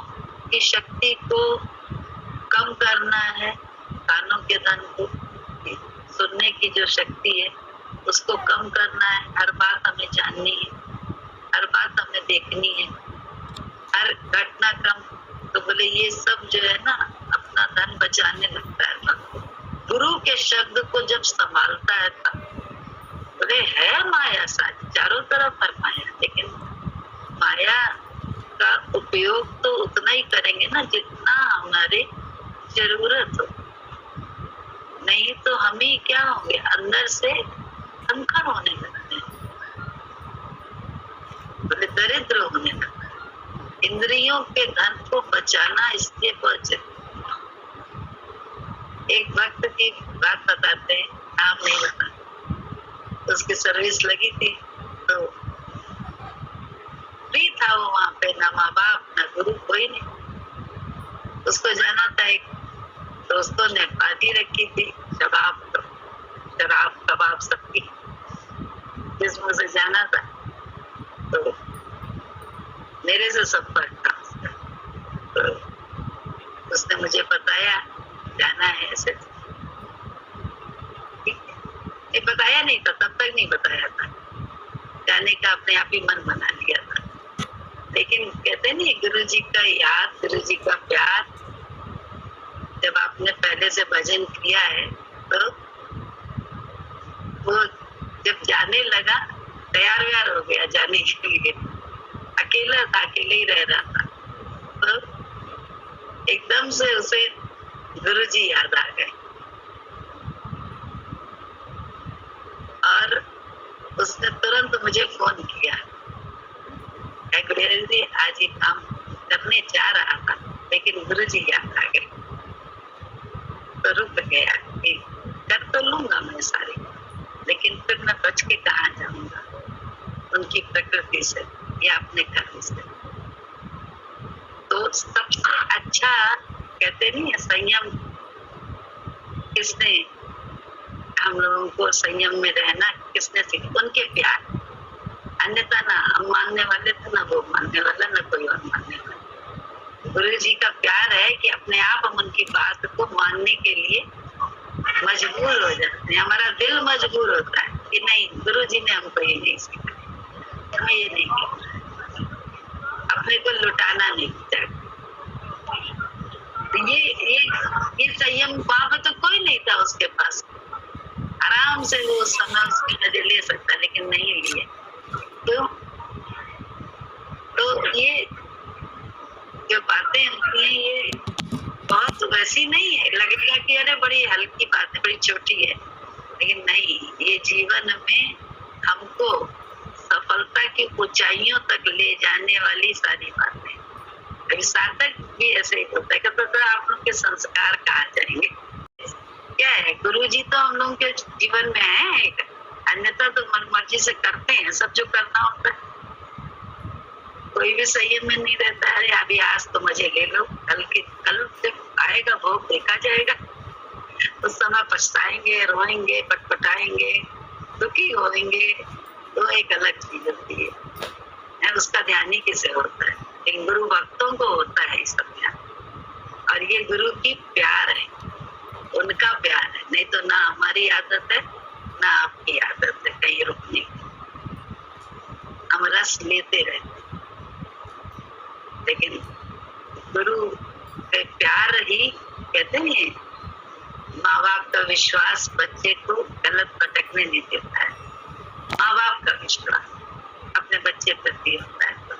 की शक्ति को कम करना है, कानों के धन को, सुनने की जो शक्ति है उसको कम करना है, हर बात हमें जाननी है, हर बात हमें देखनी है, हर घटना कम। तो बोले ये सब जो है ना अपना धन बचाने लगता है। गुरु के शब्द को जब संभालता है तब बोले है माया सारी, चारों तरफ है माया, लेकिन माया का उपयोग तो उतना ही करेंगे ना जितना हमारे जरूरत हो, नहीं तो हम ही क्या होंगे, अंदर से कंकड़ होने लगते हैं, बोले दरिद्र होने लगते हैं। इंद्रियों के धन को बचाना इसलिए बहुत जरूरी। एक भक्त की बात बताते हैं, नाम नहीं बता, उसकी सर्विस लगी थी तो फ्री था वो वहां पे, ना माँ बाप ना गुरु कोई नहीं। उसको जाना था, एक दोस्तों ने पार्टी रखी थी, शराब कबाब सबकी, जिसमें से जाना था। तो मेरे से संपर्क था उसका, तो उसने मुझे बताया जाना है ऐसे। ये बताया नहीं था, तब तक नहीं बताया था, जाने का अपने आप ही मन बना लिया था। लेकिन कहते नहीं, गुरु जी का याद, गुरु जी का प्यार, जब आपने पहले से भजन किया है तो वो जब जाने लगा, तैयार व्यार हो गया जाने के लिए। अकेला था, अकेले ही रह रहा था, तो एकदम से उसे गुरु जी याद आ गए और उसने तुरंत मुझे फोन किया, गुरु जी आज ये काम करने जा रहा था लेकिन गुरु जी याद आ गए। तो रुक गया कि कर तो लूंगा मैं सारी, लेकिन फिर मैं बच के कहाँ जाऊंगा उनकी प्रकृति से या अपने कर्म से। तो सबसे अच्छा कहते नहीं है संयम, किसने हम लोगों को संयम में रहना किसने सीखा? उनके प्यार। अन्यथा ना हम मानने वाले थे, ना वो मानने वाला, ना कोई और मानने वाला। गुरु जी का प्यार है कि अपने आप हम उनकी बात को मानने के लिए मजबूर हो जाते हैं। हमारा दिल मजबूर होता है कि नहीं, गुरु जी ने हमको ये नहीं सीखा, हमें ये नहीं करना, अपने को लुटाना नहीं चाहिए। ये संयम वहां पे तो कोई नहीं था उसके पास, आराम से वो समय उसकी नजर ले सकता, लेकिन नहीं लिए। तो ये जो बातें होती हैं ये बहुत वैसी नहीं है, लगेगा कि अरे बड़ी हल्की बात है, बड़ी छोटी है, लेकिन नहीं, ये जीवन में हमको सफलता की ऊंचाइयों तक ले जाने वाली सारी बातें। अभी सार्थक भी ऐसे ही होता है, तो आप लोग के संस्कार कहाँ जाएंगे? क्या है, गुरु जी तो हम लोगों के जीवन में है, अन्यथा तो मन मर्जी से करते हैं सब जो करना होता है। कोई भी संयम में नहीं रहता है, अभी आज तो मजे ले लो, कल जब आएगा भोग देखा जाएगा, उस समय पछताएंगे, रोएंगे, पटपटाएंगे, दुखी होंगे, तो एक अलग चीज होती है, उसका ध्यान ही किसे होता है। लेकिन गुरु भक्तों को होता है इस सब ध्यान, और ये गुरु की प्यार है, उनका प्यार है, नहीं तो ना हमारी आदत है ना आपकी आदत है कहीं रुकने की। हम रस लेते रहते, लेकिन गुरु के प्यार ही कहते हैं, माँ बाप का विश्वास बच्चे को गलत भटकने नहीं देता है। माँ बाप का विश्वास अपने बच्चे प्रति होता है, तो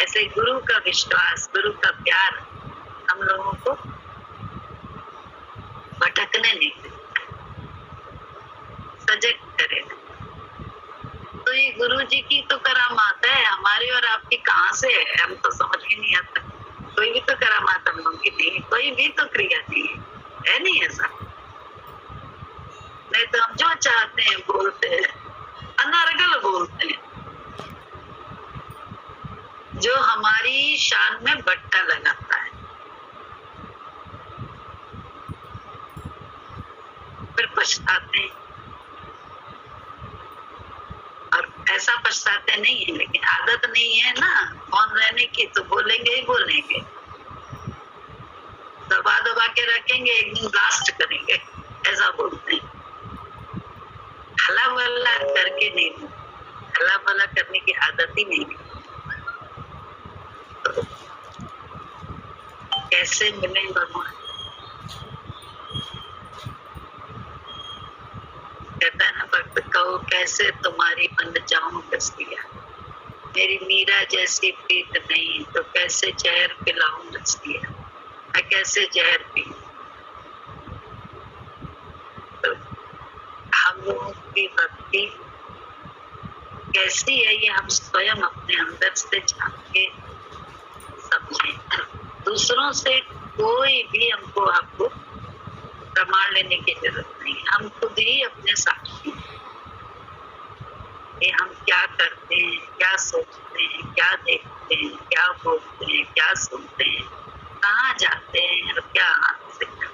ऐसे गुरु का विश्वास, गुरु का प्यार हम लोगों को भटकने नहीं देता, सजग करेगा। तो ये गुरु जी की तो करामात है, हमारी और आपकी कहाँ से है, हम तो समझ ही नहीं आता। कोई भी तो करामात हम लोग की नहीं, कोई भी तो क्रिया नहीं है नहीं ऐसा। नहीं तो हम जो चाहते हैं बोलते हैं, अनर्गल बोलते हैं, जो हमारी शान में बट्टा लगाता है, फिर पछताते हैं। और ऐसा पछताते नहीं है, लेकिन आदत नहीं है ना मौन रहने की, तो बोलेंगे ही बोलेंगे, दबा दबा के रखेंगे, एक दिन ब्लास्ट करेंगे, ऐसा बोलते हैं। हला बल्ला करके नहीं, हला बल्ला करने की आदत ही नहीं। तो कैसे मिले भगवान? कहता है ना भक्त, कहो कैसे तुम्हारी बन जाऊं रसिया, मेरी मीरा जैसी प्रीत नहीं, तो कैसे जहर पिलाऊं रसिया, मैं कैसे जहर पी। की भक्ति कैसी है ये हम स्वयं अपने अंदर से जान के समझें। दूसरों से कोई भी हमको आपको प्रमाण लेने की जरूरत नहीं, हम खुद ही अपने साक्षी हैं कि हम क्या करते हैं, क्या सोचते हैं, क्या देखते हैं, क्या बोलते हैं, क्या सुनते हैं, कहाँ जाते हैं और क्या हाथ से करते।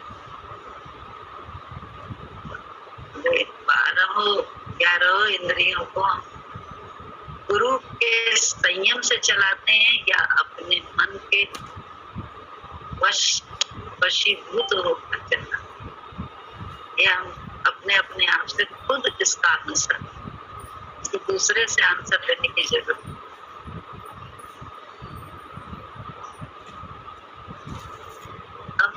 11 इंद्रियों को हम गुरु के संयम से चलाते हैं या अपने मन के वशीभूत होकर चलाते हैं, या हम अपने अपने आप से खुद इसका आंसर, दूसरे से आंसर लेने की जरूरत नहीं। अब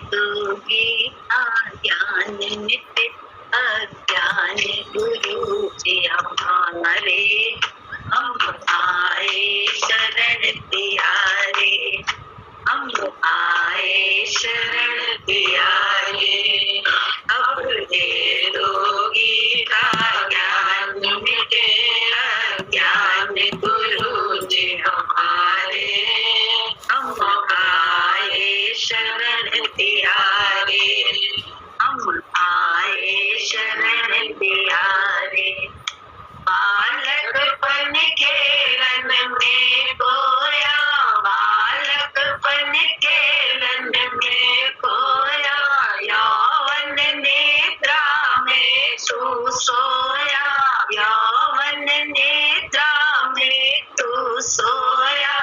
तो गीता ज्ञान मिटे अज्ञान गुरु जी हमारे, हम आए शरण प्यारे, हम आए शरण प्यारे। अब दे दो गीता ज्ञान मिटे अज्ञान गुरु जी हमारे, हम आए शरण प्यारे, हम आए शरण प्यारे। बालकपन खेलन में खोया, बालकपन खेलन में खोया, यौवन नेत्रा में तू सोया, यौवन नेत्रा में तू सोया।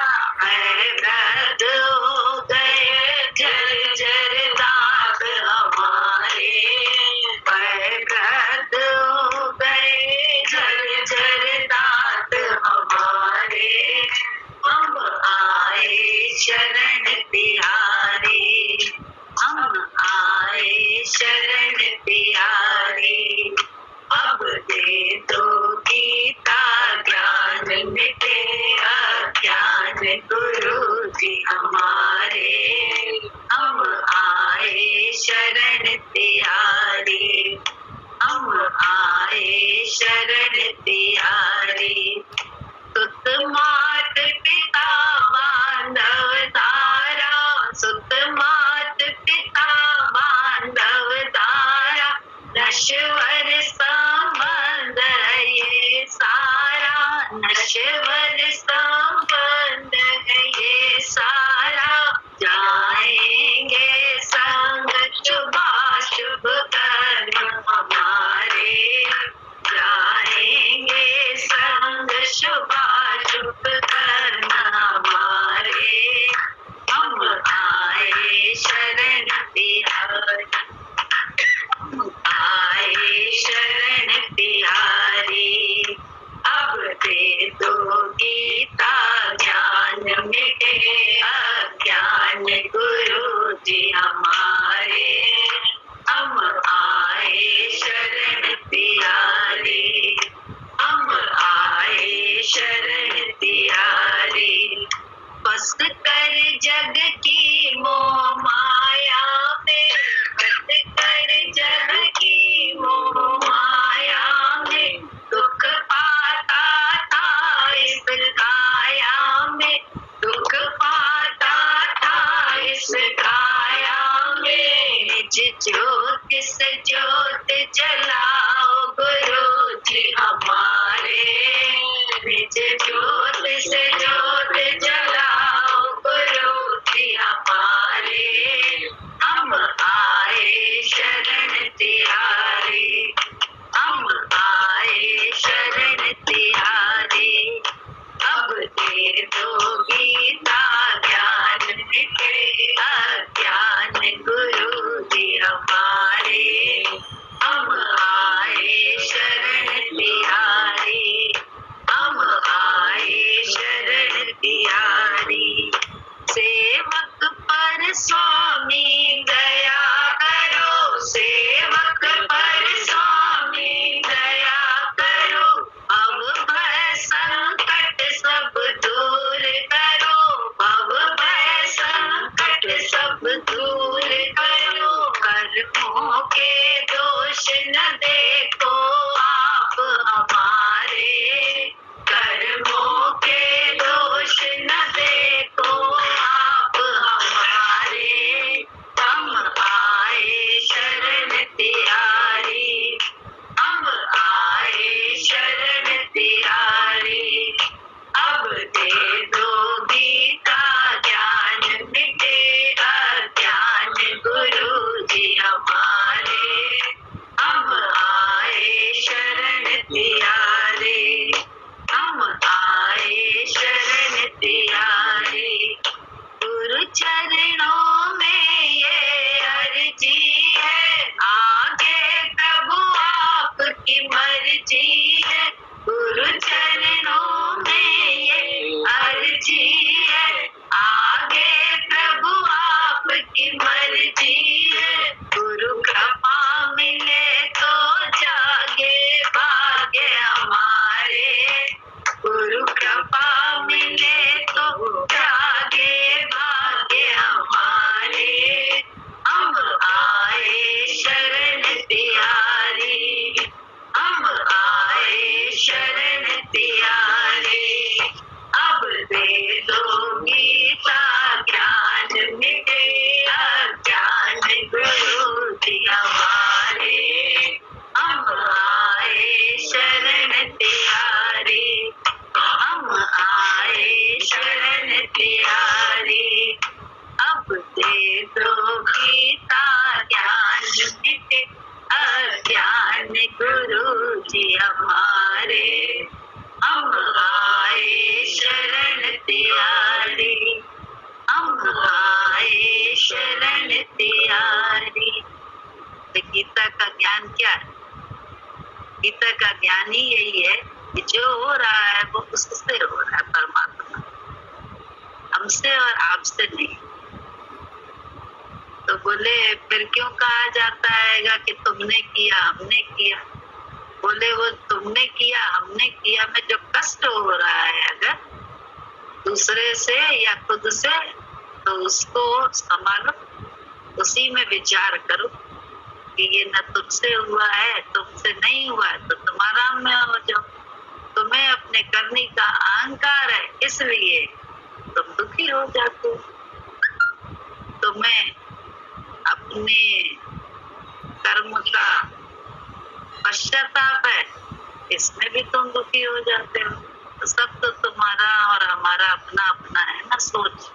बर्बाद हो गए जर्जर दाग हमारे, बर्बाद हो गए जर्जर दाग हमारे। हम आए शरण प्यारे, हम आए शरण प्यारे। अब दे दो गीता ज्ञान मिटे अज्ञान गुरु जी हमारे, हम आए शरण प्यारे, हम आए शरण प्यारे। सुत मात पिता बांधव तारा, सुत मात पिता बांधव तारा, नश्वर संबंध ये सारा, नश्वर संबंध ये सारा। जाएंगे संग शुभाशुभ कर्म हमारे, जाएंगे संग शुभाशुभ कर्म हमारे। हम आए शरण प्यारे, हम आए शरण प्यारे। अब दे दो गीता ज्ञान मिटे अज्ञान गुरु जी हमारे, हम आए शरण प्यारे, हम आए शरण प्यारे। बस कर जग की मोह माया में, बस कर जग की मोह माया में, दुख पाता था इस काया में, दुख पाता था इस काया में। निज ज्योत से ज्योत जलाओ गुरु जी हमारे, निज ज्योत से ज्योत जलाओ गुरु जी हमारे। हम आए शरण तिहारे, हम आए शरण तिहारे। अब दे दो गीता ज्ञान मिटे अज्ञान गुरु जी हमारे, हम आए शरण तिहारे, हम आए शरण तिहारे। सेवक पर स्वामी दया करो, सेवक पर स्वामी दया करो। अब भय संकट सब दूर करो, अब भय संकट सब दूर करो। कर्मों के दोष न देखो अज्ञान गुरु जी हमारे, हम आए शरण तिहारी, हम आए शरण तिहारी। तो गीता का ज्ञान क्या है? गीता का ज्ञान ही यही है कि जो हो रहा है वो उससे हो रहा है, परमात्मा, हमसे और आपसे नहीं। तो बोले फिर क्यों कहा जाता है कि तुमने किया हमने किया? बोले वो तुमने किया हमने किया में जो कष्ट हो रहा है अगर दूसरे से या खुद से, तो उसको संभालो, उसी में विचार करो कि ये न तुमसे हुआ है, तुमसे नहीं हुआ है, तो तुम्हारा में हो जाओ। तुम्हें अपने करने का अहंकार है, इसलिए तुम दुखी हो जाते हो। तुम्हें अपने कर्म का पश्चाताप है, इसमें भी तुम दुखी हो जाते हो। तो सब तो तुम्हारा और हमारा अपना अपना है ना सोच।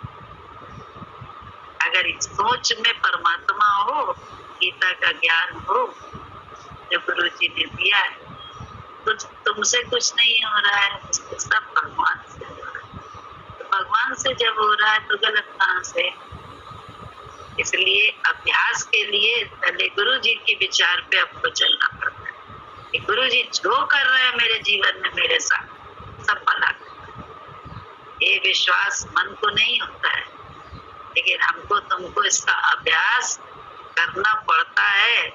अगर इस सोच में परमात्मा हो, गीता का ज्ञान हो जो गुरु जी ने दिया है, कुछ तुमसे कुछ नहीं हो रहा है, सब भगवान से हो रहा है। तो भगवान से जब हो रहा है तो गलत कहाँ से? इसलिए अभ्यास के लिए पहले गुरु जी के विचार पे आपको चलना पड़ता है कि गुरु जी जो कर रहे हैं मेरे जीवन में मेरे साथ सब भला करता है। ये विश्वास मन को नहीं होता है, लेकिन हमको तुमको इसका अभ्यास करना पड़ता है।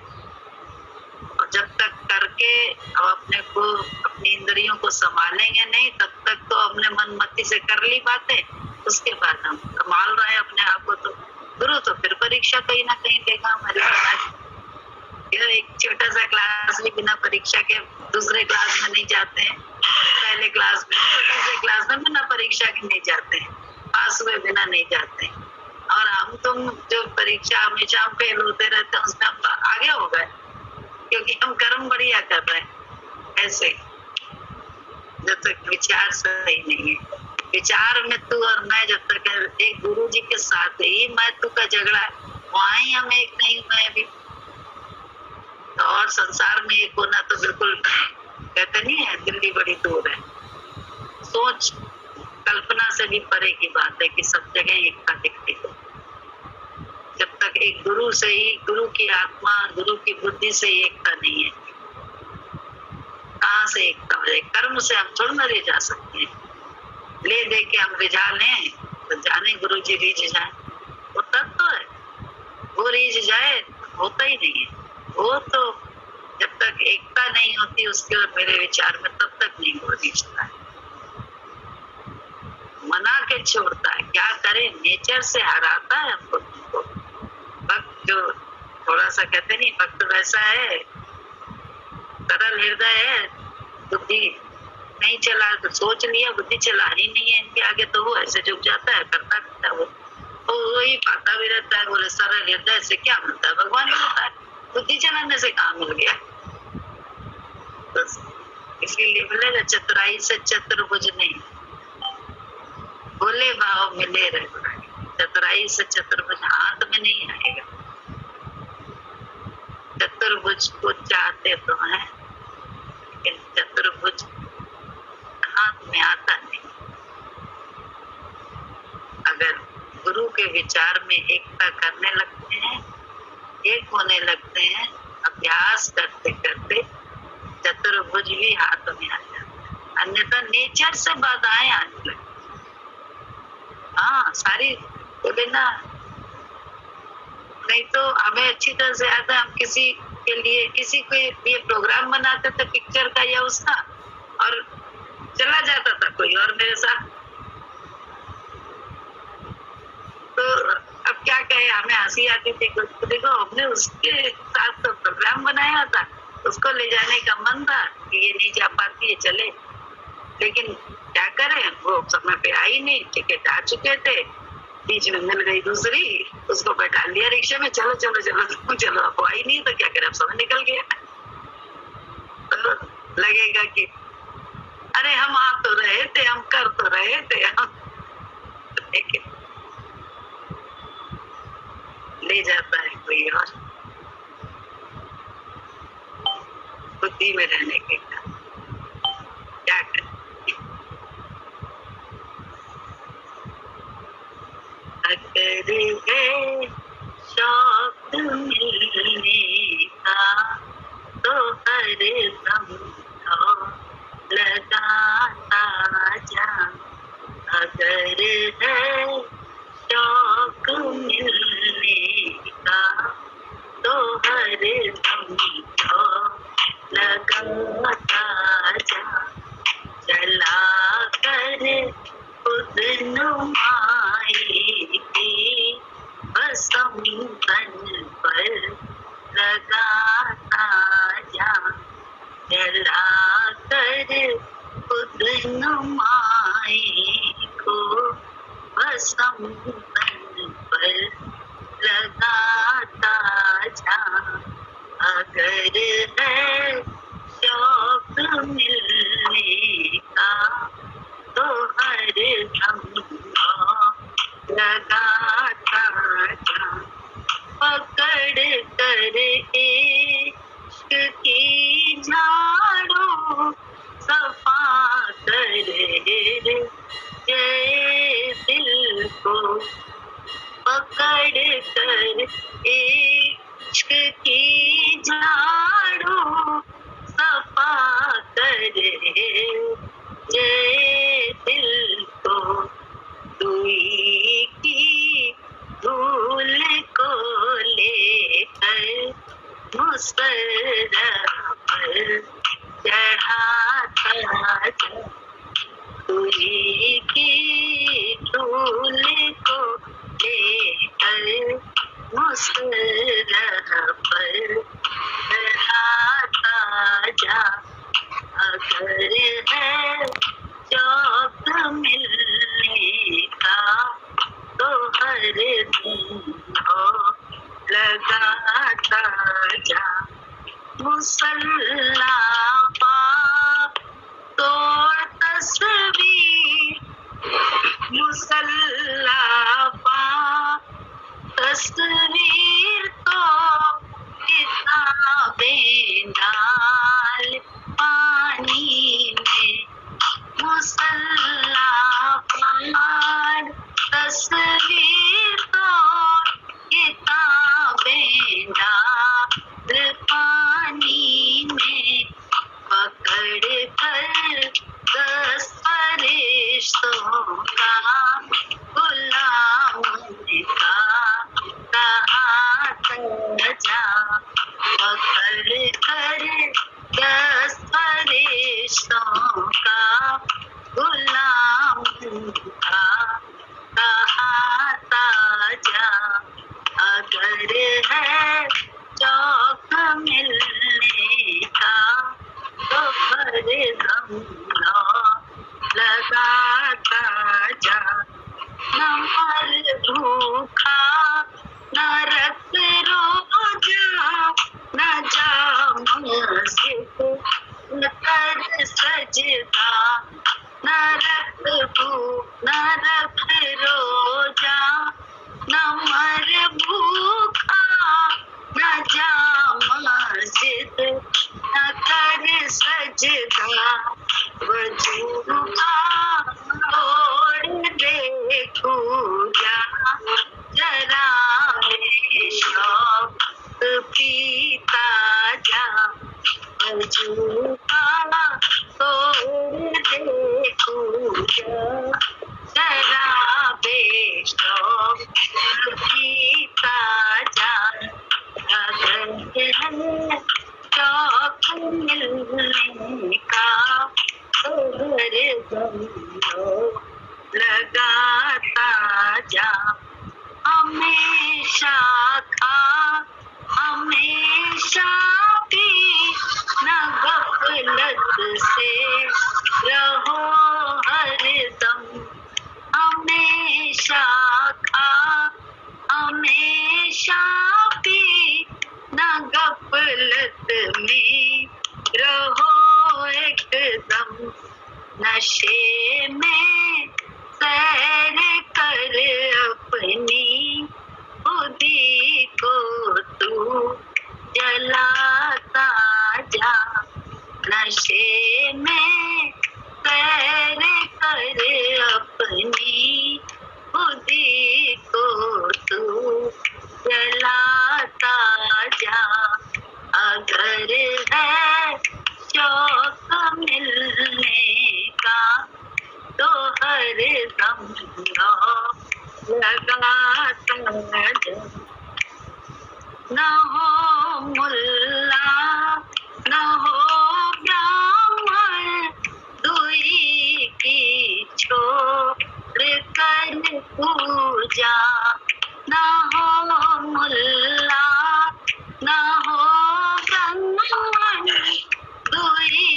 और जब तक करके अब अपने को अपनी इंद्रियों को संभालेंगे नहीं, तब तक तो अपने मन मति से कर ली बातें, उसके बाद हम संभाल रहे हैं अपने आप को। तो गुरु तो फिर परीक्षा कहीं ना कहीं देगा हमारे साथ। एक छोटा सा क्लास भी बिना परीक्षा के दूसरे क्लास में नहीं जाते हैं, पहले क्लास में दूसरे क्लास में बिना परीक्षा के नहीं जाते हैं, पास हुए बिना नहीं जाते हैं। और हम तुम जो परीक्षा हमेशा हम फेल होते रहते हैं, उसमें हम आगे हो गए क्योंकि हम कर्म बढ़िया कर रहे हैं। ऐसे जब तक विचार सही नहीं है, विचार में तू और मैं जब तक एक गुरु जी के साथ ही मैं तू का झगड़ा है, वहां ही हम एक नहीं हुए अभी। तो और संसार में एक होना तो बिल्कुल कहते नहीं है, दिल्ली बड़ी दूर है। सोच कल्पना से भी परे की बात है कि सब जगह एकता दिखती है। जब तक एक गुरु से ही, गुरु की आत्मा, गुरु की बुद्धि से एकता नहीं है, कहाँ से एकता हो जाए? कर्म से हम थोड़ा ना ले जा सकते हैं। ले दे के हम रिझा लें तो जाने गुरु जी रीझ जाए, वो तब तो है। वो रीझ जाए होता ही नहीं है। वो तो जब तक एकता नहीं होती उसके और मेरे विचार में, तब तक नहीं वो रीझता है, मना के छोड़ता है। क्या करे, नेचर से हराता है हमको। भक्त जो थोड़ा सा कहते नहीं, भक्त वैसा है, सरल हृदय है, बुद्धि नहीं चला तो सोच लिया, बुद्धि चला ही नहीं है इनके आगे, तो वो ऐसे झुक जाता है, करता रहता है। वो ही पाता भी रहता है। बोले सरल हृदय से क्या मिलता है? भगवान ही होता है, बुद्धि चलाने से कहाँ मिल गया? बस इसीलिए बोले चतुराई से चतुर्भुज नहीं, बोले भाव मिले रहे। चतुराई से चतुर्भुज हाथ में नहीं आएगा। चतुर्भुज को चाहते तो हैं, लेकिन चतुर्भुज हाथ में आता नहीं। अगर गुरु के विचार में एकता करने लगते हैं, एक होने लगते हैं, अभ्यास करते करते चतुर्भुज भी हाथ में आ जाता है। अन्यथा नेचर से बाधाएं आने लगती। हाँ, सारी बोले ना, नहीं तो हमें अच्छी तरह से आता है। हम किसी के लिए, किसी के लिए प्रोग्राम बनाते थे पिक्चर का या उसका, और चला जाता था कोई और मेरे साथ, तो अब क्या कहे, हमें हंसी आती थी। देखो हमने उसके साथ तो प्रोग्राम बनाया था, उसको ले जाने का मन था कि ये नहीं जा पाती है, चले, लेकिन क्या करें, वो समय पे आई नहीं, टिकट आ चुके थे, बीच में मिल गई दूसरी, उसको बैठा लिया रिक्शे में, चलो चलो चलो चलो, अब आई नहीं तो क्या करें, अब समय निकल गया। तो लगेगा कि अरे हम आ तो रहे थे, हम कर तो रहे थे, हम, लेकिन ले जाता है कोई और। बुद्धि में रहने के कारण क्या करें। अगर है शौक मिलने का तो हर दम लगाता जा। अगर है शौक मिलने का तो हर दम लगाता जा। चला कर खुद नुमाई की बसम तन पर लगाता जा। चला कर खुद नुमाई को बसम तन पर लगाता जा। अगर है शौक मिलने का तो हर दम लगाता जा। पकड़ कर इश्क की झाड़ू सफा कर जय दिल को। पकड़ कर इश्क की झाड़ू सफा कर जय दिल को। दुई की धूल को लेकर मुसर्रा पर चढ़ाता जा। दुई की धूल को लेकर मुसर्रा पर चढ़ाता जा। अगर है शौक मिलने का तो हर दिन लगाता जा। मुसल्ला पा तोड़ तस्वीर, मुसल्ला पा तस्वीर तो किताबें डाल पानी में। मुसल्ला पार तस्वीर तो किताबें डाल पानी में। पकड़ कर 10 फरिश्तों का गुलाम का कहा जा। पकड़ कर 10 फरिश्तों का गुलाम का कहा जा। अगर है शौक मिलने का तो हर दम लगाता जा। न मर भूखा न रख रोजा न जा मस्जिद न कर सजदा। न रख रोजा न मर भूखा न जा मस्जिद न कर सजदा। वजू तोड़ दे पूजा जरा में शौक पीता जा। वजू तोड़ दे पूजा जरा बेशौक पीता जा। अगर है शौक मिलने का तो हर दम अगर है शौक मिलने का तो हर दम लगाता जा। न हो मुल्ला न हो ब्राह्मण, दुई की छोड़ कर पूजा। न हो मुल्ला न हो ब्राह्मण, दुई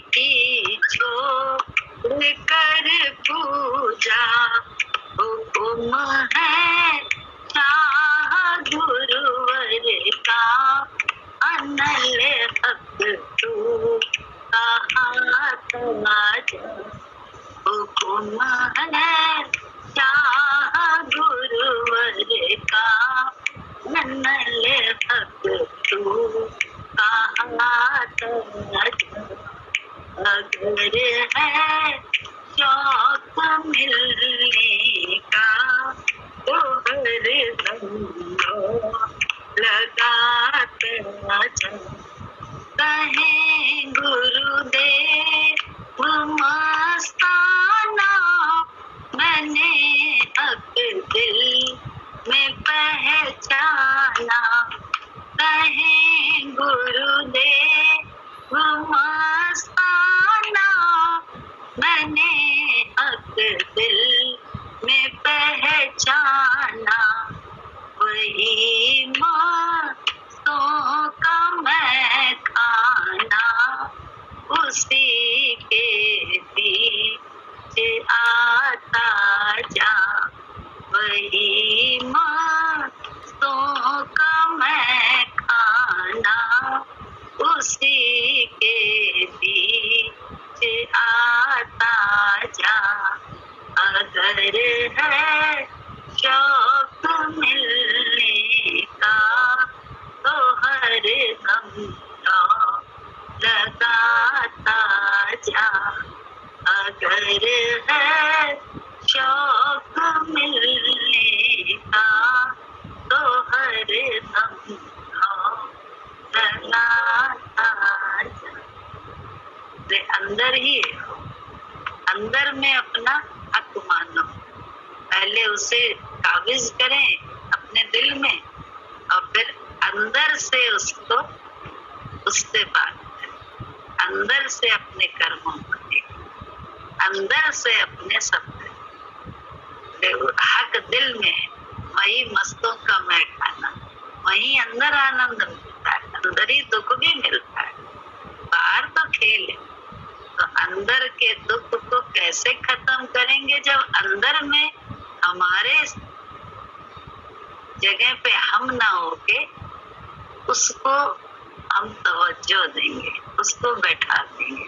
की छोड़ कर पूजा। हुक्म है शाह गुरुवर का, अनल हक तू कहाँ जा। हुक्म है शाह गुरुवर का, अनल हक तू कहाँ जा। अगर है शौक मिलने का तो हर दम लगाता जा। कहें गुरुदेव मस्ताना, मैंने हक दिल में पहचाना। कहें गुरुदेव मस्ताना, मैंने हक दिल में पहचाना। वही मस्तों का मैं खाना, उसी के पीछे आता जा। वही मस्तों का मैं खाना, उसी के पीछे आता जा। अगर है शौक मिलने का तो हर दम लगाता जा। अगर है शौक मिलने का तो हर दम लगाता जा। अंदर ही अंदर में अपना हक मानो, पहले उसे काबिज करें अपने दिल में और फिर अंदर से उसको उससे बात करें। अंदर से अपने कर्मों को देखें, अंदर से अपने सब हक दिल में है। वही मस्तों का मैं खाना, वही अंदर आनंद मिलता है, अंदर ही दुख भी मिलता है। बाहर तो खेल है, तो अंदर के दुख को कैसे खत्म करेंगे जब अंदर में हमारे जगह पे हम ना होके उसको हम तवज्जो देंगे, उसको बैठा देंगे।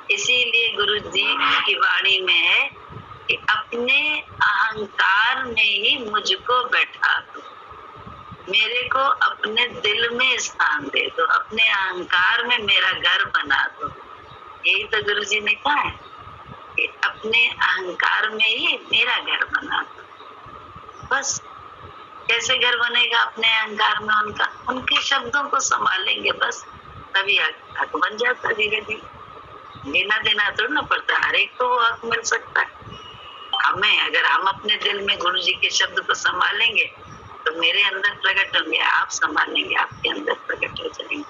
इसीलिए गुरु जी की वाणी में है कि अपने अहंकार में ही मुझको बैठा दो, मेरे को अपने दिल में स्थान दे दो, अपने अहंकार में मेरा घर बना दो। यही तो गुरु जी ने कहा है कि अपने अहंकार में ही मेरा घर बना दो। बस कैसे घर बनेगा अपने अहंकार में उनका? उनके शब्दों को संभालेंगे बस, तभी हक बन जाता धीरे धीरे। लेना देना थोड़ा ना पड़ता, हर एक को वो हक मिल सकता है। हमें अगर हम अपने दिल में गुरु जी के शब्द को संभालेंगे तो मेरे अंदर प्रकट होंगे, आप संभालेंगे आपके अंदर प्रकट हो जाएंगे।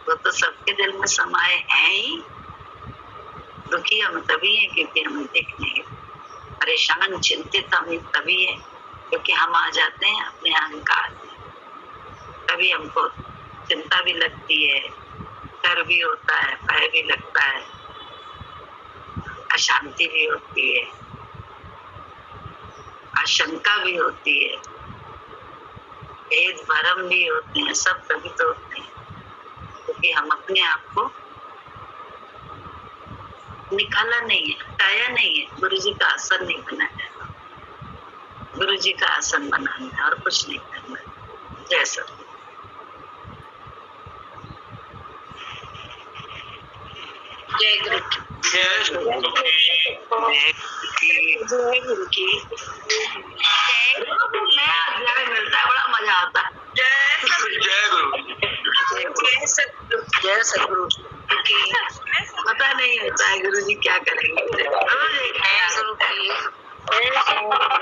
वो तो सबके दिल में समाये हैं ही। दुखी हम तभी है क्योंकि हम देख नहीं, परेशान चिंतित हम तभी है क्योंकि हम आ जाते हैं अपने अहंकार में। तभी हमको चिंता भी लगती है, डर भी होता है, भय भी लगता है, अशांति भी होती है, आशंका भी होती है, भेद भरम भी होते हैं, सब तभी तो होते हैं क्योंकि हम अपने आप को निकाला नहीं है, हटाया नहीं है, गुरु जी का आसन नहीं बनाया, गुरु जी का आसन बनाना है और कुछ नहीं करना। जय सर। जय गुरु की, जय गुरु की, नया अध्याय मिलता है, बड़ा मजा आता है। जय गुरु। जय सतगुरु, जय सतगुरु की। पता नहीं होता है गुरु जी क्या करेंगे। जय गुरु की।